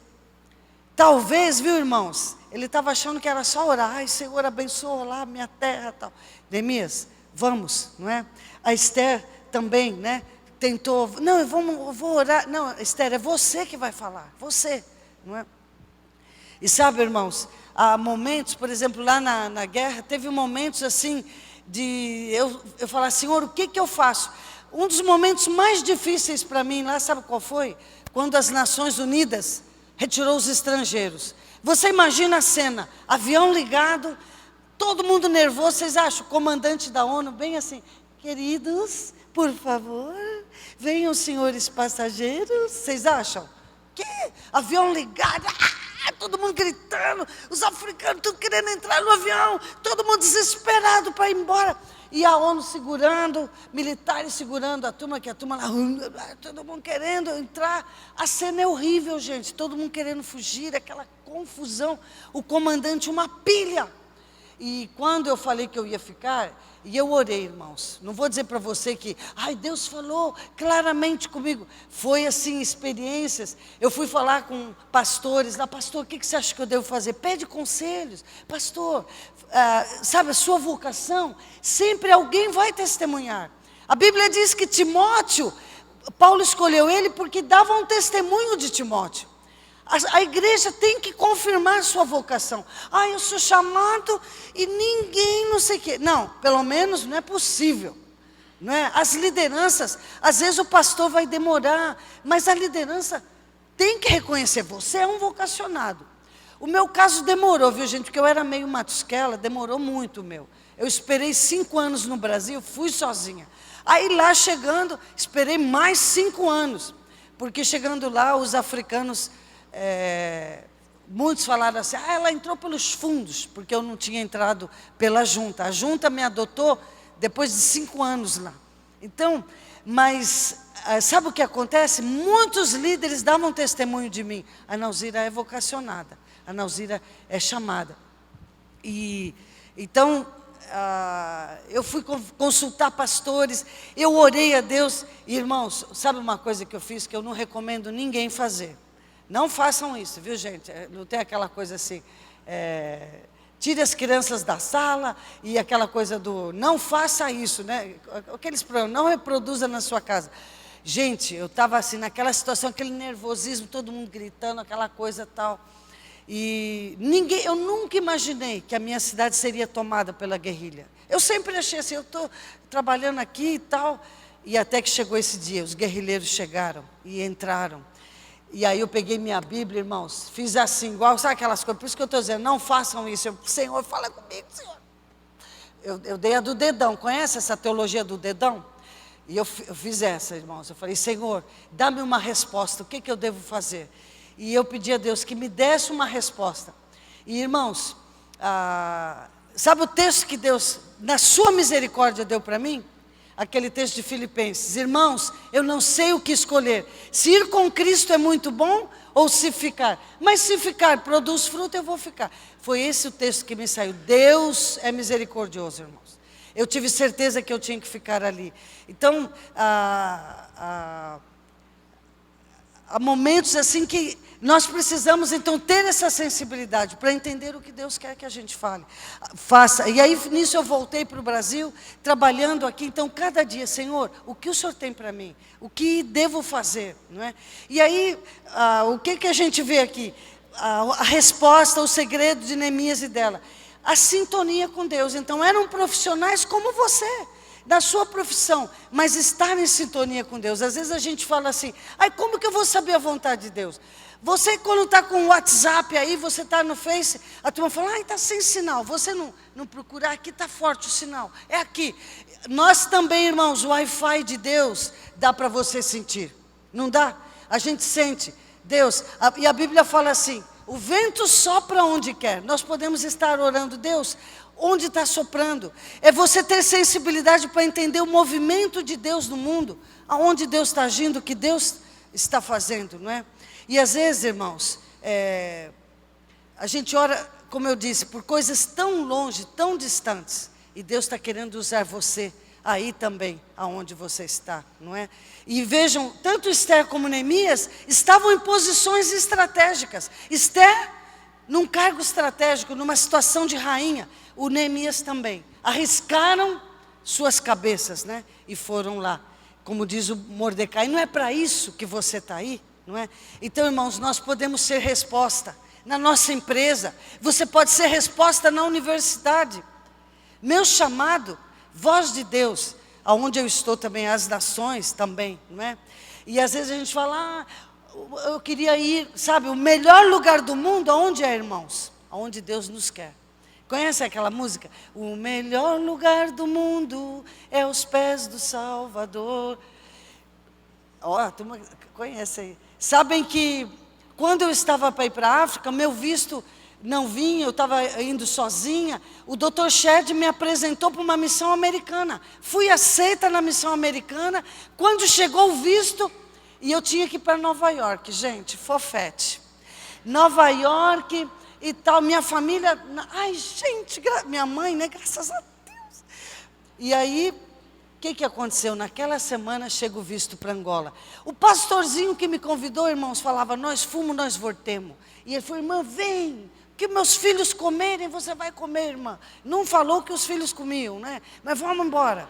Talvez, viu, irmãos, Ele estava achando que era só orar. Ai, Senhor, abençoa lá a minha terra e tal. Neemias, vamos, não é? A Esther também, né? Tentou, não, eu vou orar. Não, Esther, é você que vai falar, você, não é? E sabe, irmãos, há momentos, por exemplo, lá na guerra, teve momentos assim, de eu falar, Senhor, o que eu faço? Um dos momentos mais difíceis para mim lá, sabe qual foi? Quando as Nações Unidas retirou os estrangeiros. Você imagina a cena, avião ligado, todo mundo nervoso. Vocês acham o comandante da ONU bem assim, queridos, por favor, venham senhores passageiros. Vocês acham? Que? Avião ligado, todo mundo gritando, os africanos tudo querendo entrar no avião, todo mundo desesperado para ir embora. E a ONU segurando, militares segurando a turma lá, todo mundo querendo entrar. A cena é horrível, gente, todo mundo querendo fugir, aquela confusão. O comandante, uma pilha. E quando eu falei que eu ia ficar, e eu orei, irmãos, não vou dizer para você que, ai, Deus falou claramente comigo. Foi assim, experiências. Eu fui falar com pastores lá, pastor, o que você acha que eu devo fazer? Pede conselhos, pastor, sabe, a sua vocação, sempre alguém vai testemunhar. A Bíblia diz que Timóteo, Paulo escolheu ele porque dava um testemunho de Timóteo. A igreja tem que confirmar a sua vocação. Ah, eu sou chamado e ninguém não sei o quê. Não, pelo menos não é possível. Não é? As lideranças, às vezes o pastor vai demorar, mas a liderança tem que reconhecer, você é um vocacionado. O meu caso demorou, viu gente, porque eu era meio matusquela, demorou muito o meu. Eu esperei 5 anos no Brasil, fui sozinha. Aí lá chegando, esperei mais 5 anos. Porque chegando lá, os africanos... muitos falaram assim, ela entrou pelos fundos, porque eu não tinha entrado pela junta. A junta me adotou depois de 5 anos lá. Então, mas sabe o que acontece? Muitos líderes davam testemunho de mim. A Nauzira é vocacionada, a Nauzira é chamada. E então eu fui consultar pastores, eu orei a Deus. E, irmãos, sabe uma coisa que eu fiz que eu não recomendo ninguém fazer? Não façam isso, viu gente? Não tem aquela coisa assim, tire as crianças da sala e aquela coisa do, não faça isso, né? Aqueles problemas, não reproduza na sua casa. Gente, eu estava assim, naquela situação, aquele nervosismo, todo mundo gritando, aquela coisa tal. E eu nunca imaginei que a minha cidade seria tomada pela guerrilha. Eu sempre achei assim, eu estou trabalhando aqui e tal. E até que chegou esse dia, os guerrilheiros chegaram e entraram. E aí eu peguei minha Bíblia, irmãos, fiz assim, igual, sabe aquelas coisas? Por isso que eu estou dizendo, não façam isso. Senhor, fala comigo, Senhor. Eu dei a do dedão, conhece essa teologia do dedão? E eu fiz essa, irmãos. Eu falei, Senhor, dá-me uma resposta, o que eu devo fazer? E eu pedi a Deus que me desse uma resposta. E, irmãos, sabe o texto que Deus, na sua misericórdia, deu para mim? Aquele texto de Filipenses, irmãos, eu não sei o que escolher, se ir com Cristo é muito bom, ou se ficar, mas se ficar, produz fruto, eu vou ficar. Foi esse o texto que me saiu, Deus é misericordioso, irmãos. Eu tive certeza que eu tinha que ficar ali. Então, há momentos assim que nós precisamos então ter essa sensibilidade para entender o que Deus quer que a gente faça. E aí nisso eu voltei para o Brasil, trabalhando aqui. Então cada dia, Senhor, o que o Senhor tem para mim? O que devo fazer? Não é? E aí, o que a gente vê aqui? A resposta, o segredo de Neemias e dela. A sintonia com Deus. Então eram profissionais como você, da sua profissão, mas estar em sintonia com Deus. Às vezes a gente fala assim, como que eu vou saber a vontade de Deus? Você quando está com o WhatsApp aí, você está no Face, a turma fala, está sem sinal. Você não procurar, aqui está forte o sinal, é aqui. Nós também, irmãos, o Wi-Fi de Deus dá para você sentir, não dá? A gente sente, Deus, e a Bíblia fala assim, o vento sopra onde quer. Nós podemos estar orando, Deus, onde está soprando? É você ter sensibilidade para entender o movimento de Deus no mundo, aonde Deus está agindo, o que Deus está fazendo, não é? E às vezes, irmãos, a gente ora, como eu disse, por coisas tão longe, tão distantes, e Deus está querendo usar você aí também, aonde você está, não é? E vejam, tanto Esther como Neemias estavam em posições estratégicas. Esther num cargo estratégico, numa situação de rainha. O Neemias também. Arriscaram suas cabeças, né? E foram lá. Como diz o Mordecai, não é para isso que você está aí, não é? Então, irmãos, nós podemos ser resposta na nossa empresa. Você pode ser resposta na universidade. Meu chamado, voz de Deus, aonde eu estou também, as nações também, não é? E às vezes a gente fala, eu queria ir, sabe, o melhor lugar do mundo, aonde é, irmãos? Aonde Deus nos quer. Conhece aquela música? O melhor lugar do mundo é os pés do Salvador. Ó, a turma conhece aí. Sabem que quando eu estava para ir para a África, meu visto não vinha, eu estava indo sozinha. O Dr. Shed me apresentou para uma missão americana. Fui aceita na missão americana. Quando chegou o visto, e eu tinha que ir para Nova York, gente, fofete. Nova York e tal, minha família, ai gente, minha mãe, né, graças a Deus. E aí, o que aconteceu? Naquela semana chega o visto para Angola. O pastorzinho que me convidou, irmãos, falava, nós fomos, nós voltemos. E ele falou, irmã, vem, que meus filhos comerem, você vai comer, irmã. Não falou que os filhos comiam, né? Mas vamos embora.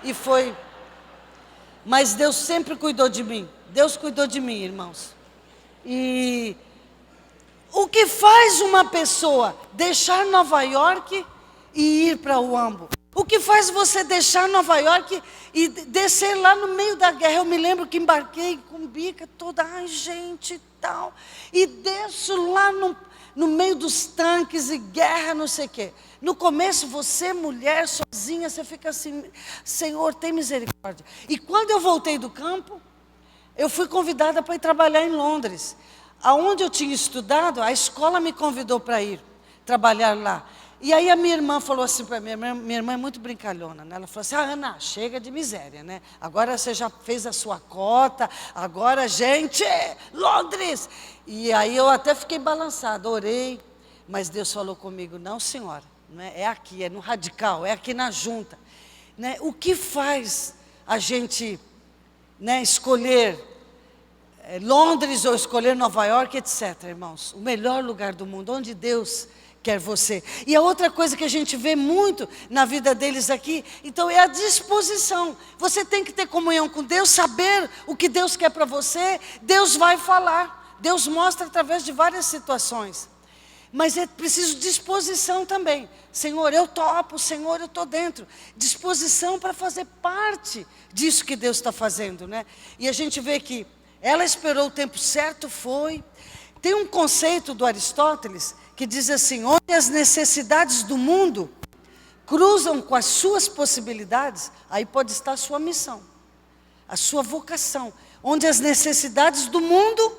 E foi. Mas Deus sempre cuidou de mim. Deus cuidou de mim, irmãos. E o que faz uma pessoa deixar Nova York e ir para Uambo? O que faz você deixar Nova York e descer lá no meio da guerra? Eu me lembro que embarquei com bica toda, ai gente e tal. E desço lá no meio dos tanques e guerra, não sei o quê. No começo, você, mulher, sozinha, você fica assim, Senhor, tem misericórdia. E quando eu voltei do campo, eu fui convidada para ir trabalhar em Londres. Aonde eu tinha estudado, a escola me convidou para ir trabalhar lá. E aí a minha irmã falou assim para mim, minha irmã é muito brincalhona, né? Ela falou assim, Ana, chega de miséria, né? Agora você já fez a sua cota, agora, gente, Londres! E aí eu até fiquei balançada, orei, mas Deus falou comigo, não senhora, não é aqui, é no radical, é aqui na junta. Né? O que faz a gente, né, escolher Londres ou escolher Nova York, etc., irmãos? O melhor lugar do mundo, onde Deus quer você. E a outra coisa que a gente vê muito na vida deles aqui, então é a disposição. Você tem que ter comunhão com Deus, saber o que Deus quer para você. Deus vai falar, Deus mostra através de várias situações. Mas é preciso disposição também. Senhor, eu topo, Senhor, eu estou dentro. Disposição para fazer parte disso que Deus está fazendo, né? E a gente vê que ela esperou o tempo certo, foi. Tem um conceito do Aristóteles que diz assim, onde as necessidades do mundo cruzam com as suas possibilidades, aí pode estar a sua missão, a sua vocação. Onde as necessidades do mundo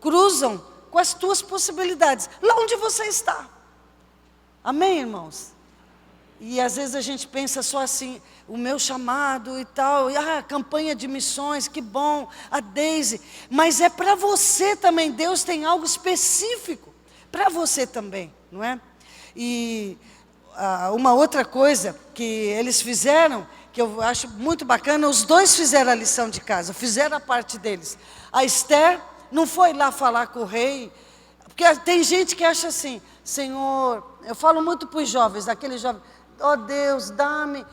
cruzam com as tuas possibilidades, lá onde você está. Amém, irmãos? E às vezes a gente pensa só assim, o meu chamado e tal, e campanha de missões, que bom, a Deise. Mas é para você também, Deus tem algo específico para você também, não é? E uma outra coisa que eles fizeram, que eu acho muito bacana, os dois fizeram a lição de casa, fizeram a parte deles. A Esther não foi lá falar com o rei, porque tem gente que acha assim, Senhor, eu falo muito para os jovens, aqueles jovens, ó Deus, dá-me.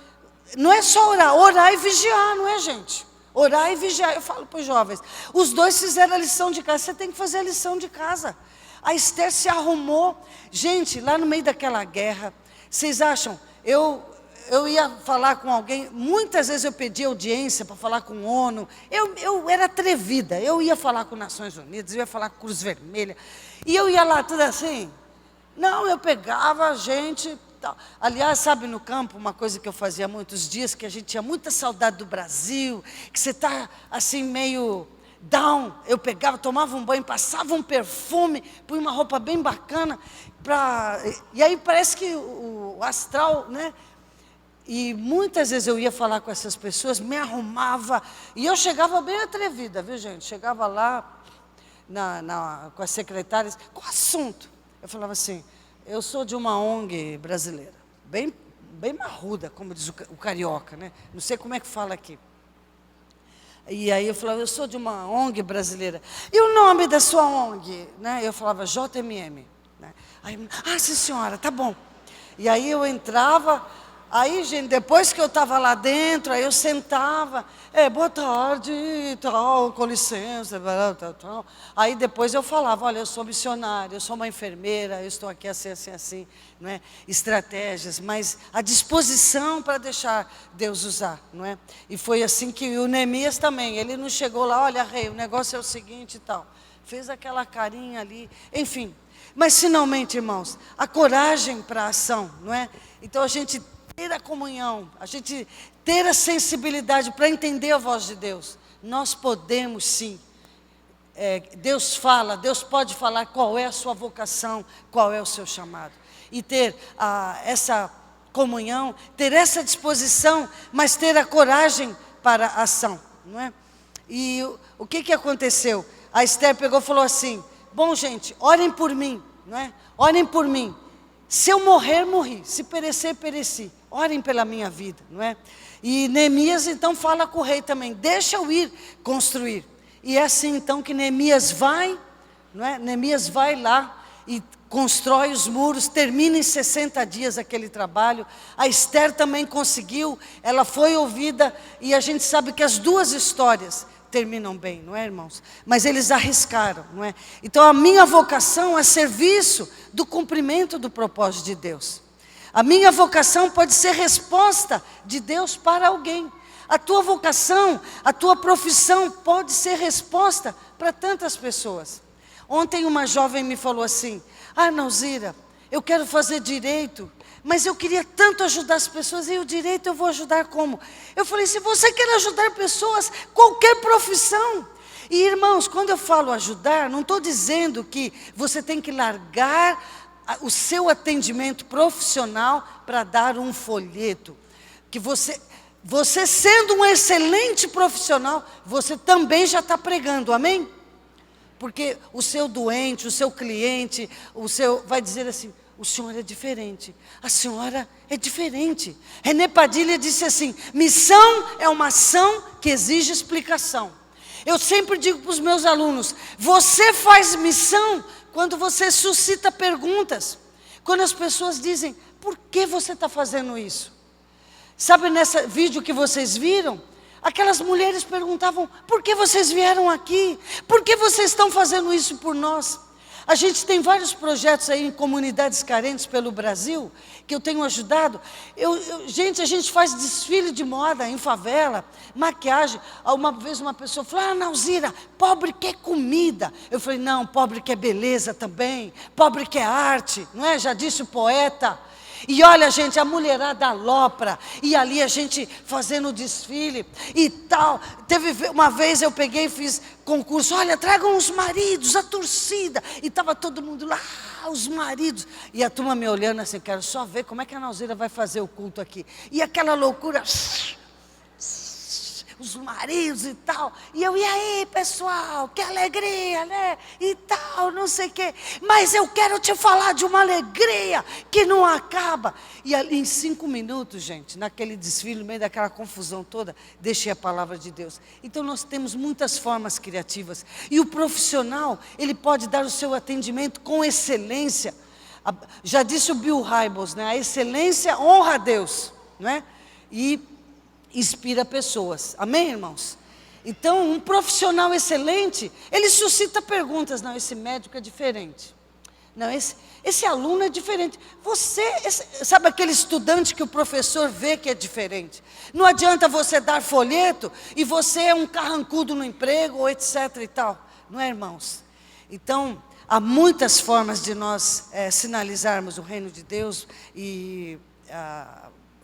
Não é só orar, orar e vigiar, não é, gente? Orar e vigiar, eu falo para os jovens. Os dois fizeram a lição de casa, você tem que fazer a lição de casa. A Esther se arrumou. Gente, lá no meio daquela guerra, vocês acham, eu ia falar com alguém, muitas vezes eu pedi audiência para falar com a ONU, eu era atrevida, eu ia falar com Nações Unidas, eu ia falar com Cruz Vermelha, e eu ia lá tudo assim, não, eu pegava a gente, tal. Aliás, sabe no campo, uma coisa que eu fazia há muitos dias, que a gente tinha muita saudade do Brasil, que você está assim meio down, eu pegava, tomava um banho, passava um perfume, punha uma roupa bem bacana, e aí parece que o astral, né? E muitas vezes eu ia falar com essas pessoas, me arrumava, e eu chegava bem atrevida, viu gente? Chegava lá com as secretárias, com o assunto. Eu falava assim, eu sou de uma ONG brasileira, bem marruda, como diz o carioca, né? Não sei como é que fala aqui. E aí eu falava, eu sou de uma ONG brasileira. E o nome da sua ONG? Né? Eu falava, JMM. né? Aí, sim senhora, tá bom. E aí eu entrava, aí gente, depois que eu estava lá dentro, aí eu sentava, boa tarde, tal, com licença, tal, tal. Aí depois eu falava, olha, eu sou missionária, eu sou uma enfermeira, eu estou aqui assim, assim, assim, não é? Estratégias, mas a disposição para deixar Deus usar, não é? E foi assim que o Neemias também, ele não chegou lá, olha rei, o negócio é o seguinte e tal. Fez aquela carinha ali, enfim. Mas finalmente, irmãos, a coragem para a ação, não é? Então a gente ter a comunhão, a gente ter a sensibilidade para entender a voz de Deus. Nós podemos sim. Deus fala, Deus pode falar qual é a sua vocação, qual é o seu chamado. E ter essa comunhão, ter essa disposição, mas ter a coragem para a ação, não é? E o que aconteceu? A Esther pegou e falou assim, bom gente, orem por mim, não é? Orem por mim. Se eu morrer, morri. Se perecer, pereci. Orem pela minha vida, não é? E Neemias então fala com o rei também, deixa eu ir construir. E é assim então que Neemias vai, não é? Neemias vai lá e constrói os muros, termina em 60 dias aquele trabalho. A Esther também conseguiu, ela foi ouvida, e a gente sabe que as duas histórias terminam bem, não é, irmãos? Mas eles arriscaram, não é? Então a minha vocação é serviço do cumprimento do propósito de Deus. A minha vocação pode ser resposta de Deus para alguém. A tua vocação, a tua profissão pode ser resposta para tantas pessoas. Ontem uma jovem me falou assim, Nauzira, eu quero fazer direito, mas eu queria tanto ajudar as pessoas, e o direito eu vou ajudar como? Eu falei, se você quer ajudar pessoas, qualquer profissão. E irmãos, quando eu falo ajudar, não estou dizendo que você tem que largar o seu atendimento profissional para dar um folheto. Que você sendo um excelente profissional, você também já está pregando, amém? Porque o seu doente, o seu cliente, vai dizer assim, o senhor é diferente, a senhora é diferente. René Padilha disse assim, missão é uma ação que exige explicação. Eu sempre digo para os meus alunos, você faz missão quando você suscita perguntas. Quando as pessoas dizem, por que você está fazendo isso? Sabe nesse vídeo que vocês viram? Aquelas mulheres perguntavam, por que vocês vieram aqui? Por que vocês estão fazendo isso por nós? A gente tem vários projetos aí em comunidades carentes pelo Brasil, que eu tenho ajudado. Gente, a gente faz desfile de moda em favela, maquiagem. Uma vez uma pessoa falou, Nauzira, pobre quer comida. Eu falei, não, pobre quer beleza também, pobre quer arte, não é? Já disse o poeta. E olha, gente, a mulherada alopra, e ali a gente fazendo desfile e tal. Teve uma vez eu peguei e fiz concurso, olha, tragam os maridos, a torcida. E estava todo mundo lá, os maridos. E a turma me olhando assim, quero só ver como é que a Nauzira vai fazer o culto aqui. E aquela loucura, os maridos e tal. E eu, e aí pessoal, que alegria, né? E tal, não sei o quê. Mas eu quero te falar de uma alegria que não acaba. E ali em 5 minutos, gente, naquele desfile, no meio daquela confusão toda, deixei a palavra de Deus. Então nós temos muitas formas criativas. E o profissional, ele pode dar o seu atendimento com excelência. Já disse o Bill Hybels, né? A excelência honra a Deus, não é? E inspira pessoas, amém, irmãos? Então, um profissional excelente, ele suscita perguntas, não, esse médico é diferente, não, esse aluno é diferente, sabe aquele estudante que o professor vê que é diferente? Não adianta você dar folheto, e você é um carrancudo no emprego, ou etc e tal, não é, irmãos? Então, há muitas formas de nós sinalizarmos o reino de Deus, e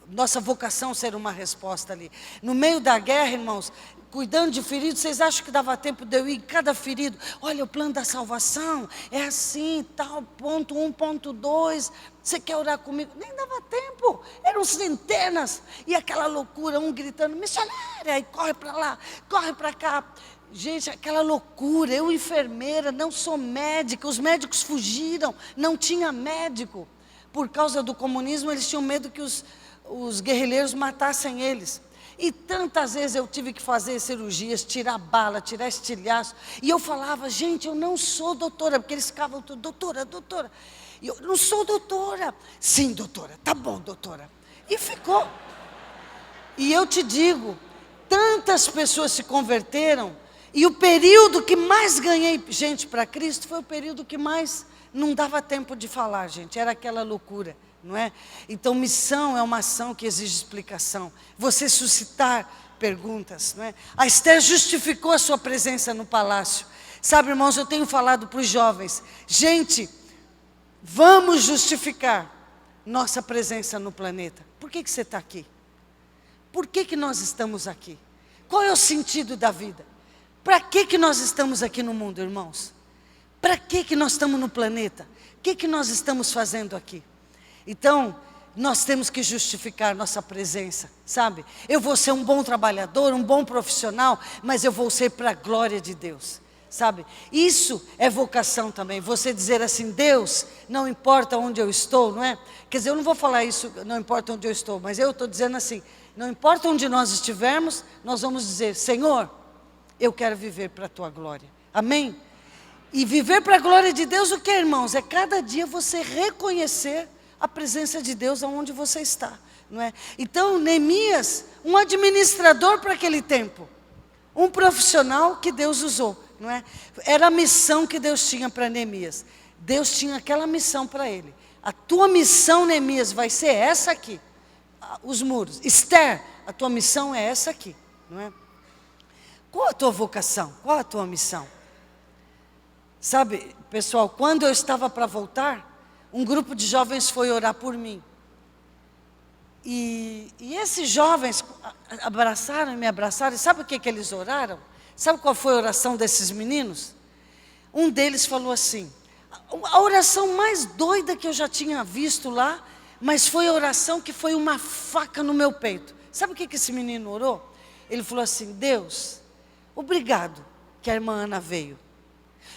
nossa vocação ser uma resposta ali. No meio da guerra, irmãos, cuidando de feridos, vocês acham que dava tempo de eu ir em cada ferido? Olha, o plano da salvação é assim, tal, ponto 1, ponto 2, você quer orar comigo? Nem dava tempo, eram centenas, e aquela loucura, um gritando, missionária, aí corre para lá, corre para cá. Gente, aquela loucura, eu enfermeira, não sou médica, os médicos fugiram, não tinha médico. Por causa do comunismo, eles tinham medo que os guerrilheiros matassem eles. E tantas vezes eu tive que fazer cirurgias, tirar bala, tirar estilhaço. E eu falava, gente, eu não sou doutora, porque eles ficavam, doutora, doutora. E eu, não sou doutora. Sim, doutora, tá bom, doutora. E ficou. E eu te digo, tantas pessoas se converteram, e o período que mais ganhei gente para Cristo foi o período que mais não dava tempo de falar, gente, era aquela loucura, não é? Então, missão é uma ação que exige explicação, você suscitar perguntas, não é? A Esther justificou a sua presença no palácio. Sabe, irmãos, eu tenho falado para os jovens, gente, vamos justificar nossa presença no planeta. Por que você está aqui? Por que nós estamos aqui? Qual é o sentido da vida? Para que nós estamos aqui no mundo, irmãos? Para que nós estamos no planeta? O que nós estamos fazendo aqui? Então, nós temos que justificar nossa presença, sabe? Eu vou ser um bom trabalhador, um bom profissional, mas eu vou ser para a glória de Deus, sabe? Isso é vocação também, você dizer assim, Deus, não importa onde eu estou, não é? Quer dizer, eu não vou falar isso, não importa onde eu estou, mas eu estou dizendo assim, não importa onde nós estivermos, nós vamos dizer, Senhor, eu quero viver para a tua glória, amém? E viver para a glória de Deus, o que, irmãos? É cada dia você reconhecer a presença de Deus aonde você está, não é? Então, Neemias, um administrador para aquele tempo, um profissional que Deus usou, não é? Era a missão que Deus tinha para Neemias. Deus tinha aquela missão para ele. A tua missão, Neemias, vai ser essa aqui. Os muros. Esther, a tua missão é essa aqui, não é? Qual a tua vocação? Qual a tua missão? Sabe, pessoal, quando eu estava para voltar, um grupo de jovens foi orar por mim. E esses jovens me abraçaram, e sabe o que eles oraram? Sabe qual foi a oração desses meninos? Um deles falou assim, a oração mais doida que eu já tinha visto lá, mas foi a oração que foi uma faca no meu peito. Sabe o que esse menino orou? Ele falou assim, Deus, obrigado que a irmã Ana veio.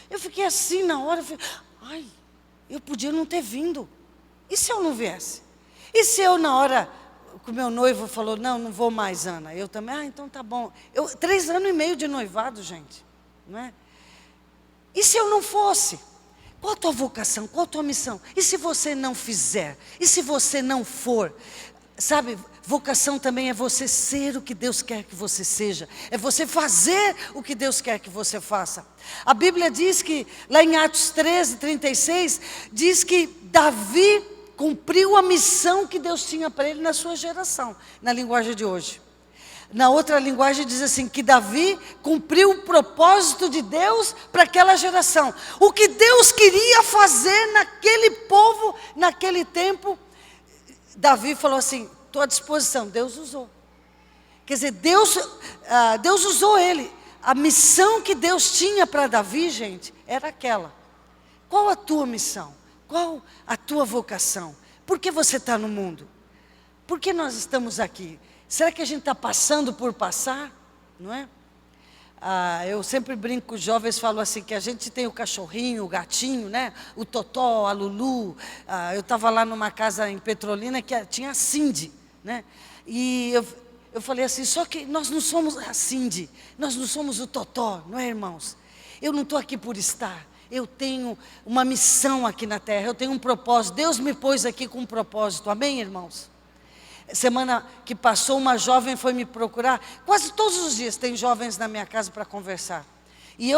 Eu fiquei assim na hora, ai, eu podia não ter vindo. E se eu não viesse? E se eu na hora, que o meu noivo falou, não vou mais, Ana. Eu também, então tá bom. 3 anos e meio de noivado, gente, não é? E se eu não fosse? Qual a tua vocação? Qual a tua missão? E se você não fizer? E se você não for? Sabe, vocação também é você ser o que Deus quer que você seja. É você fazer o que Deus quer que você faça. A Bíblia diz que, lá em Atos 13:36, diz que Davi cumpriu a missão que Deus tinha para ele na sua geração, na linguagem de hoje. Na outra linguagem diz assim, que Davi cumpriu o propósito de Deus para aquela geração. O que Deus queria fazer naquele povo, naquele tempo, Davi falou assim, estou à disposição, Deus usou. Quer dizer, Deus usou ele. A missão que Deus tinha para Davi, gente, era aquela. Qual a tua missão? Qual a tua vocação? Por que você está no mundo? Por que nós estamos aqui? Será que a gente está passando por passar? Não é? Eu sempre brinco com os jovens, falo assim, que a gente tem o cachorrinho, o gatinho, né? O Totó, a Lulu. Eu estava lá numa casa em Petrolina que tinha a Cindy, né? E eu falei assim, só que nós não somos a Cindy, nós não somos o Totó, não é, irmãos? Eu não estou aqui por estar. Eu tenho uma missão aqui na terra, eu tenho um propósito. Deus me pôs aqui com um propósito, amém, irmãos? Semana que passou, uma jovem foi me procurar. Quase todos os dias tem jovens na minha casa para conversar. E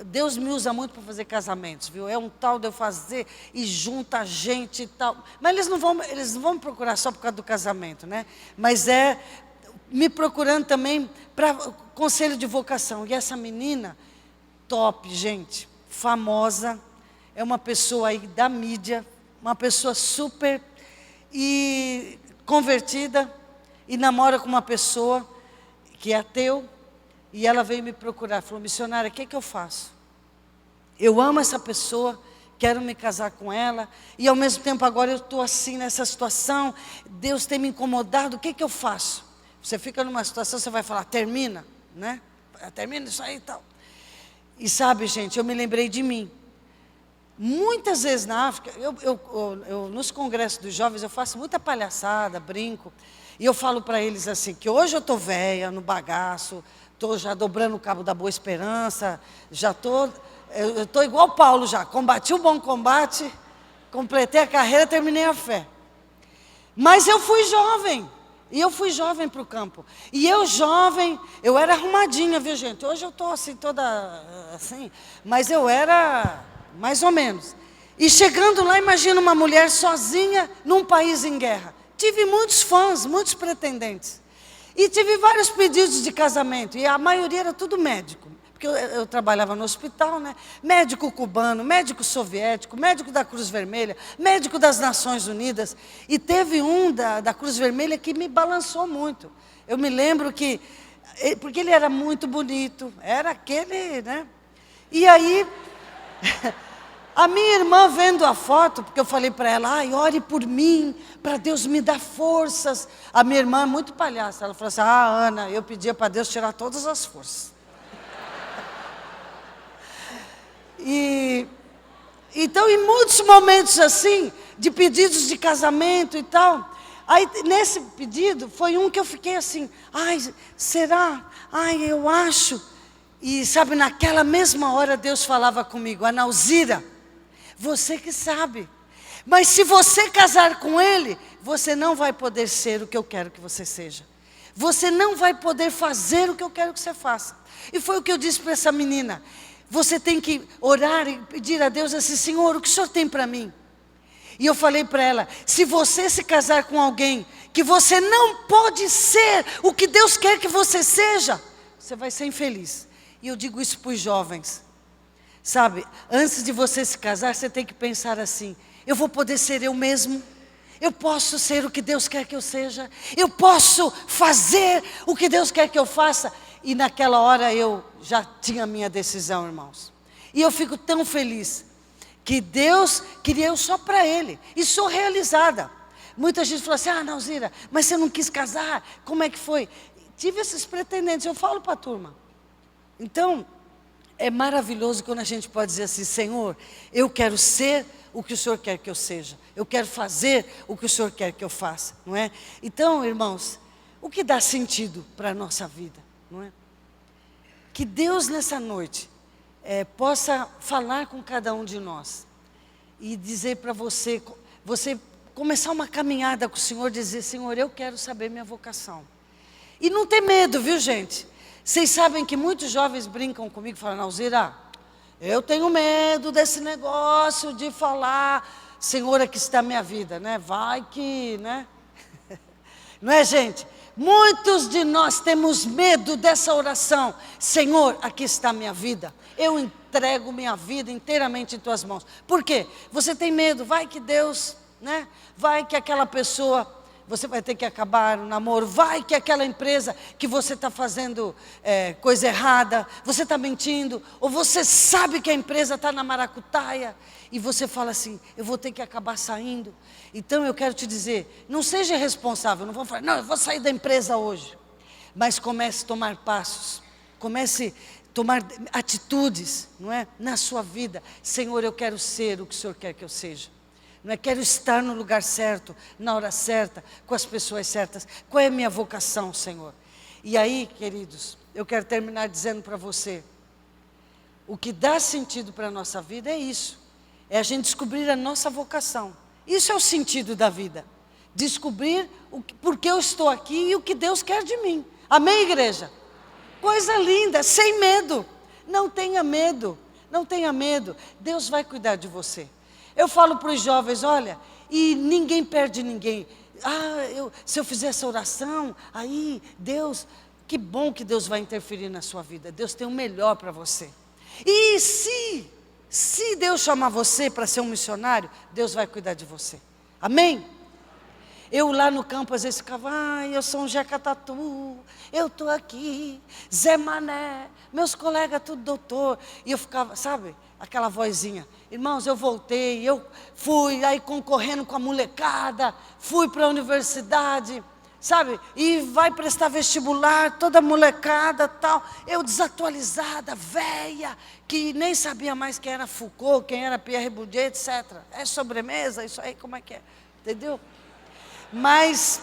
Deus me usa muito para fazer casamentos, viu? É um tal de eu fazer e junta gente e tal. Mas eles não vão me procurar só por causa do casamento, né? Mas é me procurando também para conselho de vocação. E essa menina, top, gente, famosa, é uma pessoa aí da mídia, uma pessoa super convertida, e namora com uma pessoa que é ateu, e ela veio me procurar, falou, missionária, o que eu faço? Eu amo essa pessoa, quero me casar com ela, e ao mesmo tempo agora eu estou assim nessa situação, Deus tem me incomodado, o que eu faço? Você fica numa situação, você vai falar, termina, né? Termina isso aí e tal. E sabe, gente, eu me lembrei de mim. Muitas vezes na África, eu nos congressos dos jovens, eu faço muita palhaçada, brinco. E eu falo para eles assim, que hoje eu estou velha, no bagaço, estou já dobrando o cabo da Boa Esperança, eu estou igual Paulo já, combati o bom combate, Completei a carreira, terminei a fé. Mas eu fui jovem. E eu fui jovem para o campo. E eu jovem, eu era arrumadinha, viu gente? Hoje eu estou assim, toda assim. Mas eu era mais ou menos. E chegando lá, imagina uma mulher sozinha num país em guerra. Tive muitos fãs, muitos pretendentes. E tive vários pedidos de casamento. E a maioria era tudo médico. Porque eu trabalhava no hospital, né? Médico cubano, médico soviético, médico da Cruz Vermelha, médico das Nações Unidas. E teve um da Cruz Vermelha que me balançou muito. Eu me lembro que, porque ele era muito bonito, era aquele, né? E aí, a minha irmã vendo a foto, porque eu falei para ela, ai, ore por mim, para Deus me dar forças. A minha irmã é muito palhaça, ela falou assim, Ana, eu pedia para Deus tirar todas as forças. Então, em muitos momentos assim, de pedidos de casamento e tal, aí nesse pedido, foi um que eu fiquei assim, ai, será? Ai, eu acho. E sabe, naquela mesma hora Deus falava comigo, Analzira, você que sabe. Mas se você casar com ele, você não vai poder ser o que eu quero que você seja. Você não vai poder fazer o que eu quero que você faça. E foi o que eu disse para essa menina. Você tem que orar e pedir a Deus assim, Senhor, o que o Senhor tem para mim? E eu falei para ela, se você se casar com alguém que você não pode ser o que Deus quer que você seja, você vai ser infeliz. E eu digo isso para os jovens. Sabe, antes de você se casar, você tem que pensar assim, eu vou poder ser eu mesmo? Eu posso ser o que Deus quer que eu seja? Eu posso fazer o que Deus quer que eu faça? E naquela hora eu já tinha a minha decisão, irmãos. E eu fico tão feliz que Deus queria eu só para Ele. E sou realizada. Muita gente falou assim, Analzira, mas você não quis casar? Como é que foi? Tive esses pretendentes, eu falo para a turma. Então, é maravilhoso quando a gente pode dizer assim, Senhor, eu quero ser o que o Senhor quer que eu seja. Eu quero fazer o que o Senhor quer que eu faça, não é? Então, irmãos, o que dá sentido para a nossa vida, não é? Que Deus nessa noite possa falar com cada um de nós e dizer para você começar uma caminhada com o Senhor, dizer, Senhor, eu quero saber minha vocação. E não ter medo, viu gente? Vocês sabem que muitos jovens brincam comigo e falam, Analzira, eu tenho medo desse negócio de falar, Senhor, aqui está a minha vida, né? Vai que, né? Não é, gente? Muitos de nós temos medo dessa oração. Senhor, aqui está a minha vida. Eu entrego minha vida inteiramente em tuas mãos. Por quê? Você tem medo, vai que Deus, né? Vai que aquela pessoa, você vai ter que acabar o namoro. Vai que aquela empresa que você está fazendo coisa errada, você está mentindo. Ou você sabe que a empresa está na maracutaia. E você fala assim, eu vou ter que acabar saindo. Então eu quero te dizer, não seja irresponsável. Não vou falar, não, eu vou sair da empresa hoje. Mas comece a tomar passos. Comece a tomar atitudes, não é? Na sua vida. Senhor, eu quero ser o que o Senhor quer que eu seja. Não é? Quero estar no lugar certo, na hora certa, com as pessoas certas. Qual é a minha vocação, Senhor? E aí, queridos, eu quero terminar dizendo para você, o que dá sentido para a nossa vida é isso. É a gente descobrir a nossa vocação. Isso é o sentido da vida. Descobrir por que eu estou aqui e o que Deus quer de mim. Amém, igreja? Coisa linda, sem medo. Não tenha medo, não tenha medo. Deus vai cuidar de você. Eu falo para os jovens, olha, e ninguém perde ninguém. Se eu fizer essa oração, aí Deus, que bom que Deus vai interferir na sua vida. Deus tem o melhor para você. E se Deus chamar você para ser um missionário, Deus vai cuidar de você. Amém? Eu lá no campo às vezes ficava, eu sou um Jeca Tatu, eu estou aqui, Zé Mané, meus colegas tudo doutor. E eu ficava, sabe, aquela vozinha. Irmãos, eu voltei, eu fui aí concorrendo com a molecada, fui para a universidade, sabe, e vai prestar vestibular, toda molecada tal, eu desatualizada, velha, que nem sabia mais quem era Foucault, quem era Pierre Bourdieu, etc. É sobremesa, isso aí, como é que é? Entendeu? Mas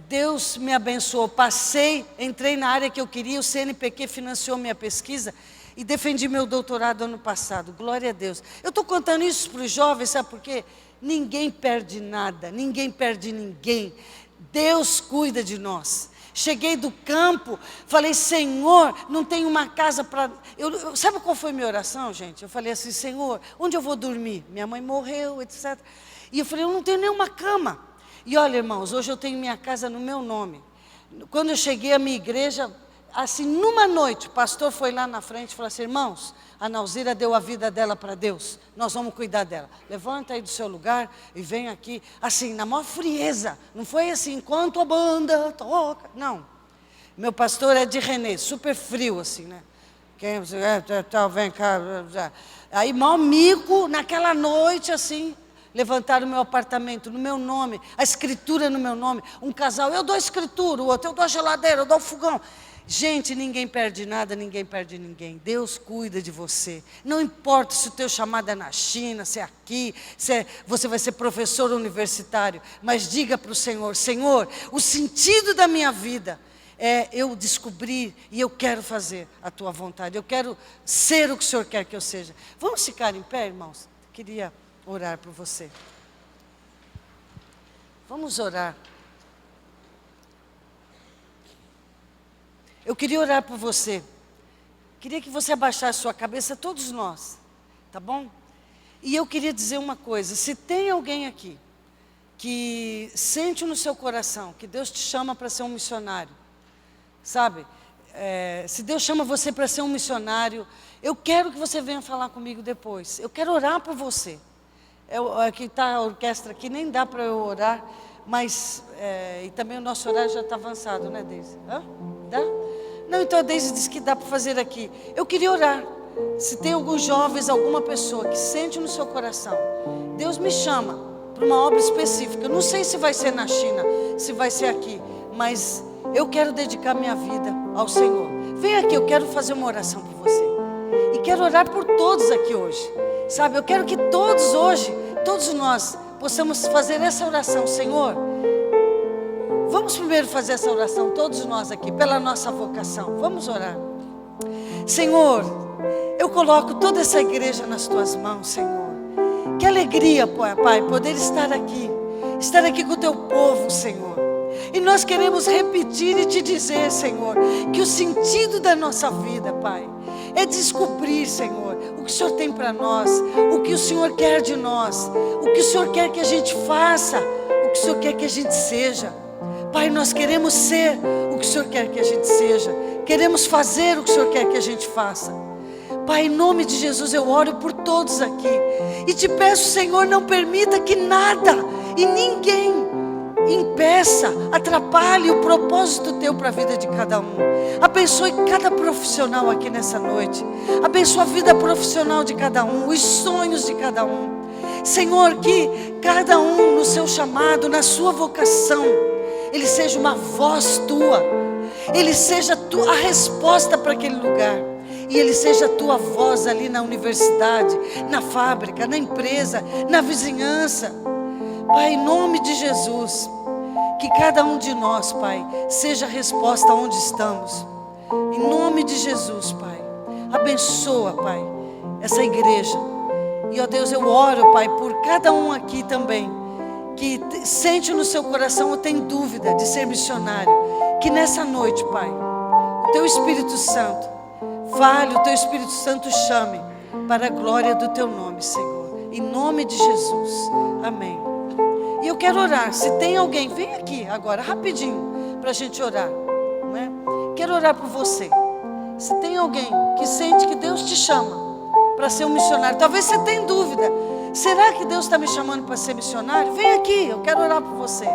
Deus me abençoou, passei, entrei na área que eu queria, o CNPq financiou minha pesquisa, e defendi meu doutorado ano passado. Glória a Deus. Eu estou contando isso para os jovens, sabe por quê? Ninguém perde nada, ninguém perde ninguém. Deus cuida de nós. Cheguei do campo, falei, Senhor, não tenho uma casa para... Sabe qual foi a minha oração, gente? Eu falei assim, Senhor, onde eu vou dormir? Minha mãe morreu, etc. E eu falei, eu não tenho nenhuma cama. E olha, irmãos, hoje eu tenho minha casa no meu nome. Quando eu cheguei à minha igreja, assim, numa noite, o pastor foi lá na frente e falou assim, irmãos, a Nauzira deu a vida dela para Deus, nós vamos cuidar dela. Levanta aí do seu lugar e vem aqui, assim, na maior frieza. Não foi assim, enquanto a banda toca, não. Meu pastor é de René, super frio assim, né? Quem vem cá. Aí, maior mico, naquela noite, assim, levantaram o meu apartamento, no meu nome, a escritura no meu nome. Um casal, eu dou a escritura, o outro, eu dou a geladeira, eu dou o fogão. Gente, ninguém perde nada, ninguém perde ninguém. Deus cuida de você. Não importa se o teu chamado é na China, se é aqui, você vai ser professor universitário. Mas diga para o Senhor, Senhor, o sentido da minha vida é eu descobrir e eu quero fazer a tua vontade. Eu quero ser o que o Senhor quer que eu seja. Vamos ficar em pé, irmãos? Queria orar por você. Vamos orar. Eu queria orar por você. Queria que você abaixasse sua cabeça, todos nós, tá bom? E eu queria dizer uma coisa, se tem alguém aqui que sente no seu coração que Deus te chama para ser um missionário, sabe? Se Deus chama você para ser um missionário, eu quero que você venha falar comigo depois. Eu quero orar por você. Aqui está a orquestra aqui, nem dá para eu orar, mas e também o nosso horário já está avançado, né, Deise? Hã? Dá? Não, então a Deise disse que dá para fazer aqui. Eu queria orar. Se tem alguns jovens, alguma pessoa que sente no seu coração, Deus me chama para uma obra específica. Eu não sei se vai ser na China, se vai ser aqui, mas eu quero dedicar minha vida ao Senhor. Vem aqui, eu quero fazer uma oração por você. E quero orar por todos aqui hoje. Sabe, eu quero que todos hoje, todos nós, possamos fazer essa oração. Senhor, vamos primeiro fazer essa oração, todos nós aqui, pela nossa vocação. Vamos orar. Senhor, eu coloco toda essa igreja nas tuas mãos, Senhor. Que alegria, Pai, poder estar aqui com o teu povo, Senhor. E nós queremos repetir e te dizer, Senhor, que o sentido da nossa vida, Pai, é descobrir, Senhor, o que o Senhor tem para nós, o que o Senhor quer de nós, o que o Senhor quer que a gente faça, o que o Senhor quer que a gente seja. Pai, nós queremos ser o que o Senhor quer que a gente seja, queremos fazer o que o Senhor quer que a gente faça. Pai, em nome de Jesus eu oro por todos aqui e te peço, Senhor, não permita que nada e ninguém impeça, atrapalhe o propósito teu para a vida de cada um. Abençoe cada profissional aqui nessa noite. Abençoe a vida profissional de cada um, os sonhos de cada um. Senhor, que cada um no seu chamado, na sua vocação, ele seja uma voz tua, ele seja a resposta para aquele lugar. E ele seja a tua voz ali na universidade, na fábrica, na empresa, na vizinhança. Pai, em nome de Jesus, que cada um de nós, Pai, seja a resposta onde estamos. Em nome de Jesus, Pai, abençoa, Pai, essa igreja. E, ó Deus, eu oro, Pai, por cada um aqui também, que sente no seu coração ou tem dúvida de ser missionário. Que nessa noite, Pai, o teu Espírito Santo fale, o teu Espírito Santo chame para a glória do teu nome, Senhor. Em nome de Jesus, amém. E eu quero orar, se tem alguém, vem aqui agora, rapidinho, para a gente orar, não é? Quero orar por você. Se tem alguém que sente que Deus te chama para ser um missionário, talvez você tenha dúvida, será que Deus está me chamando para ser missionário? Vem aqui, eu quero orar por você.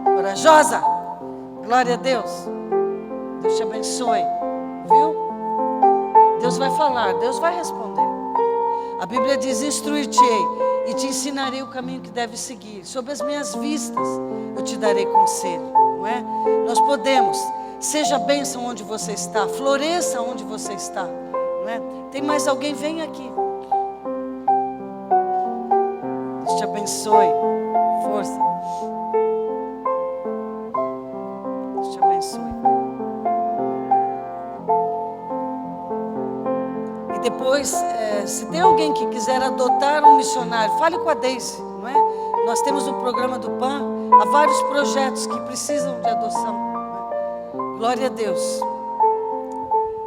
Corajosa, glória a Deus. Deus te abençoe, viu? Deus vai falar, Deus vai responder. A Bíblia diz, instruir-te-ei e te ensinarei o caminho que deve seguir. Sob as minhas vistas eu te darei conselho, não é? Nós podemos, seja bênção onde você está, floresça onde você está, não é? Tem mais alguém? Vem aqui. Deus te abençoe. Força. Deus te abençoe. depois, se tem alguém que quiser adotar um missionário, fale com a Deise, não é? Nós temos o programa do PAN, há vários projetos que precisam de adoção, não é? Glória a Deus.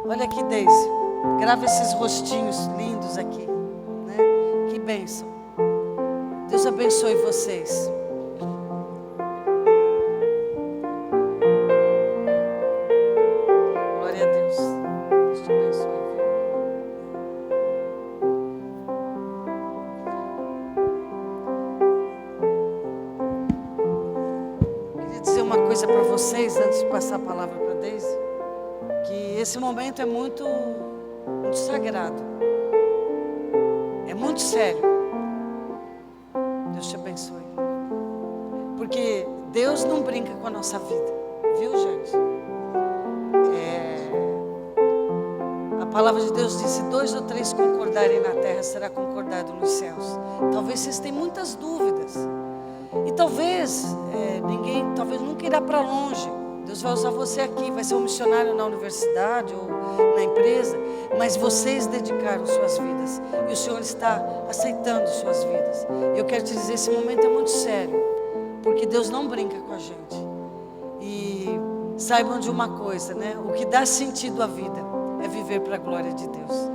Olha aqui, Deise, grava esses rostinhos lindos aqui, né? Que bênção. Deus abençoe vocês. Glória a Deus. Deus te abençoe. Queria dizer uma coisa para vocês, antes de passar a palavra para a Deise, que esse momento é muito sagrado. É muito sério. Deus te abençoe. Porque Deus não brinca com a nossa vida, viu, gente? A palavra de Deus diz: se 2 ou 3 concordarem na terra, será concordado nos céus. Talvez vocês tenham muitas dúvidas. E talvez talvez nunca irá para longe. Deus vai usar você aqui, vai ser um missionário na universidade ou na empresa, mas vocês dedicaram suas vidas e o Senhor está aceitando suas vidas. Eu quero te dizer, esse momento é muito sério, porque Deus não brinca com a gente. E saibam de uma coisa, né? O que dá sentido à vida é viver para a glória de Deus.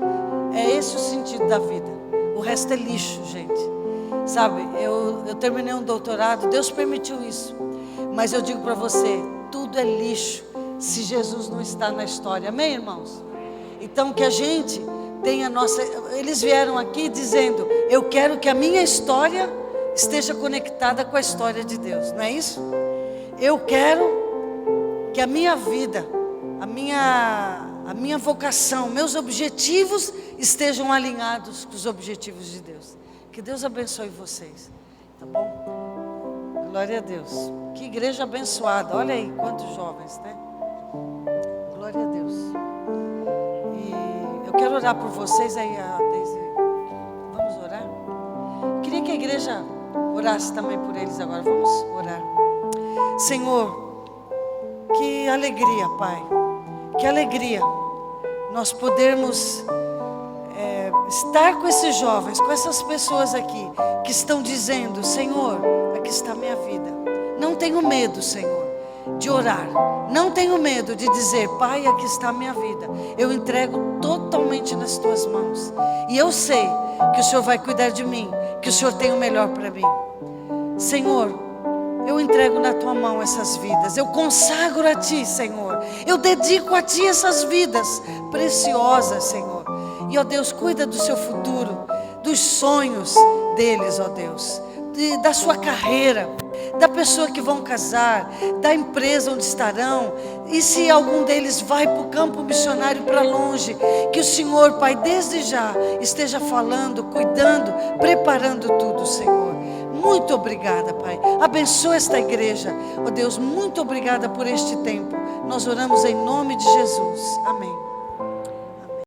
É esse o sentido da vida. O resto é lixo, gente. Sabe, eu terminei um doutorado, Deus permitiu isso, mas eu digo para você, tudo é lixo se Jesus não está na história. Amém, irmãos? Então que a gente tenha nossa... Eles vieram aqui dizendo: eu quero que a minha história esteja conectada com a história de Deus. Não é isso? Eu quero que a minha vida, a minha vocação, meus objetivos estejam alinhados com os objetivos de Deus. Que Deus abençoe vocês. Tá bom? Glória a Deus. Que igreja abençoada. Olha aí quantos jovens, né? Glória a Deus. E eu quero orar por vocês aí, a Deise. Vamos orar? Queria que a igreja orasse também por eles agora. Vamos orar. Senhor, que alegria, Pai. Que alegria nós podermos estar com esses jovens, com essas pessoas aqui que estão dizendo: Senhor, aqui está a minha vida. Não tenho medo, Senhor, de orar. Não tenho medo de dizer: Pai, aqui está a minha vida. Eu entrego totalmente nas tuas mãos. E eu sei que o Senhor vai cuidar de mim, que o Senhor tem o melhor para mim. Senhor, eu entrego na tua mão essas vidas. Eu consagro a ti, Senhor. Eu dedico a ti essas vidas preciosas, Senhor. E, ó Deus, cuida do seu futuro, dos sonhos deles, ó Deus, da sua carreira, da pessoa que vão casar, da empresa onde estarão. E se algum deles vai para o campo missionário para longe, que o Senhor, Pai, desde já esteja falando, cuidando, preparando tudo, Senhor. Muito obrigada, Pai. Abençoa esta igreja, ó Deus. Muito obrigada por este tempo. Nós oramos em nome de Jesus. Amém.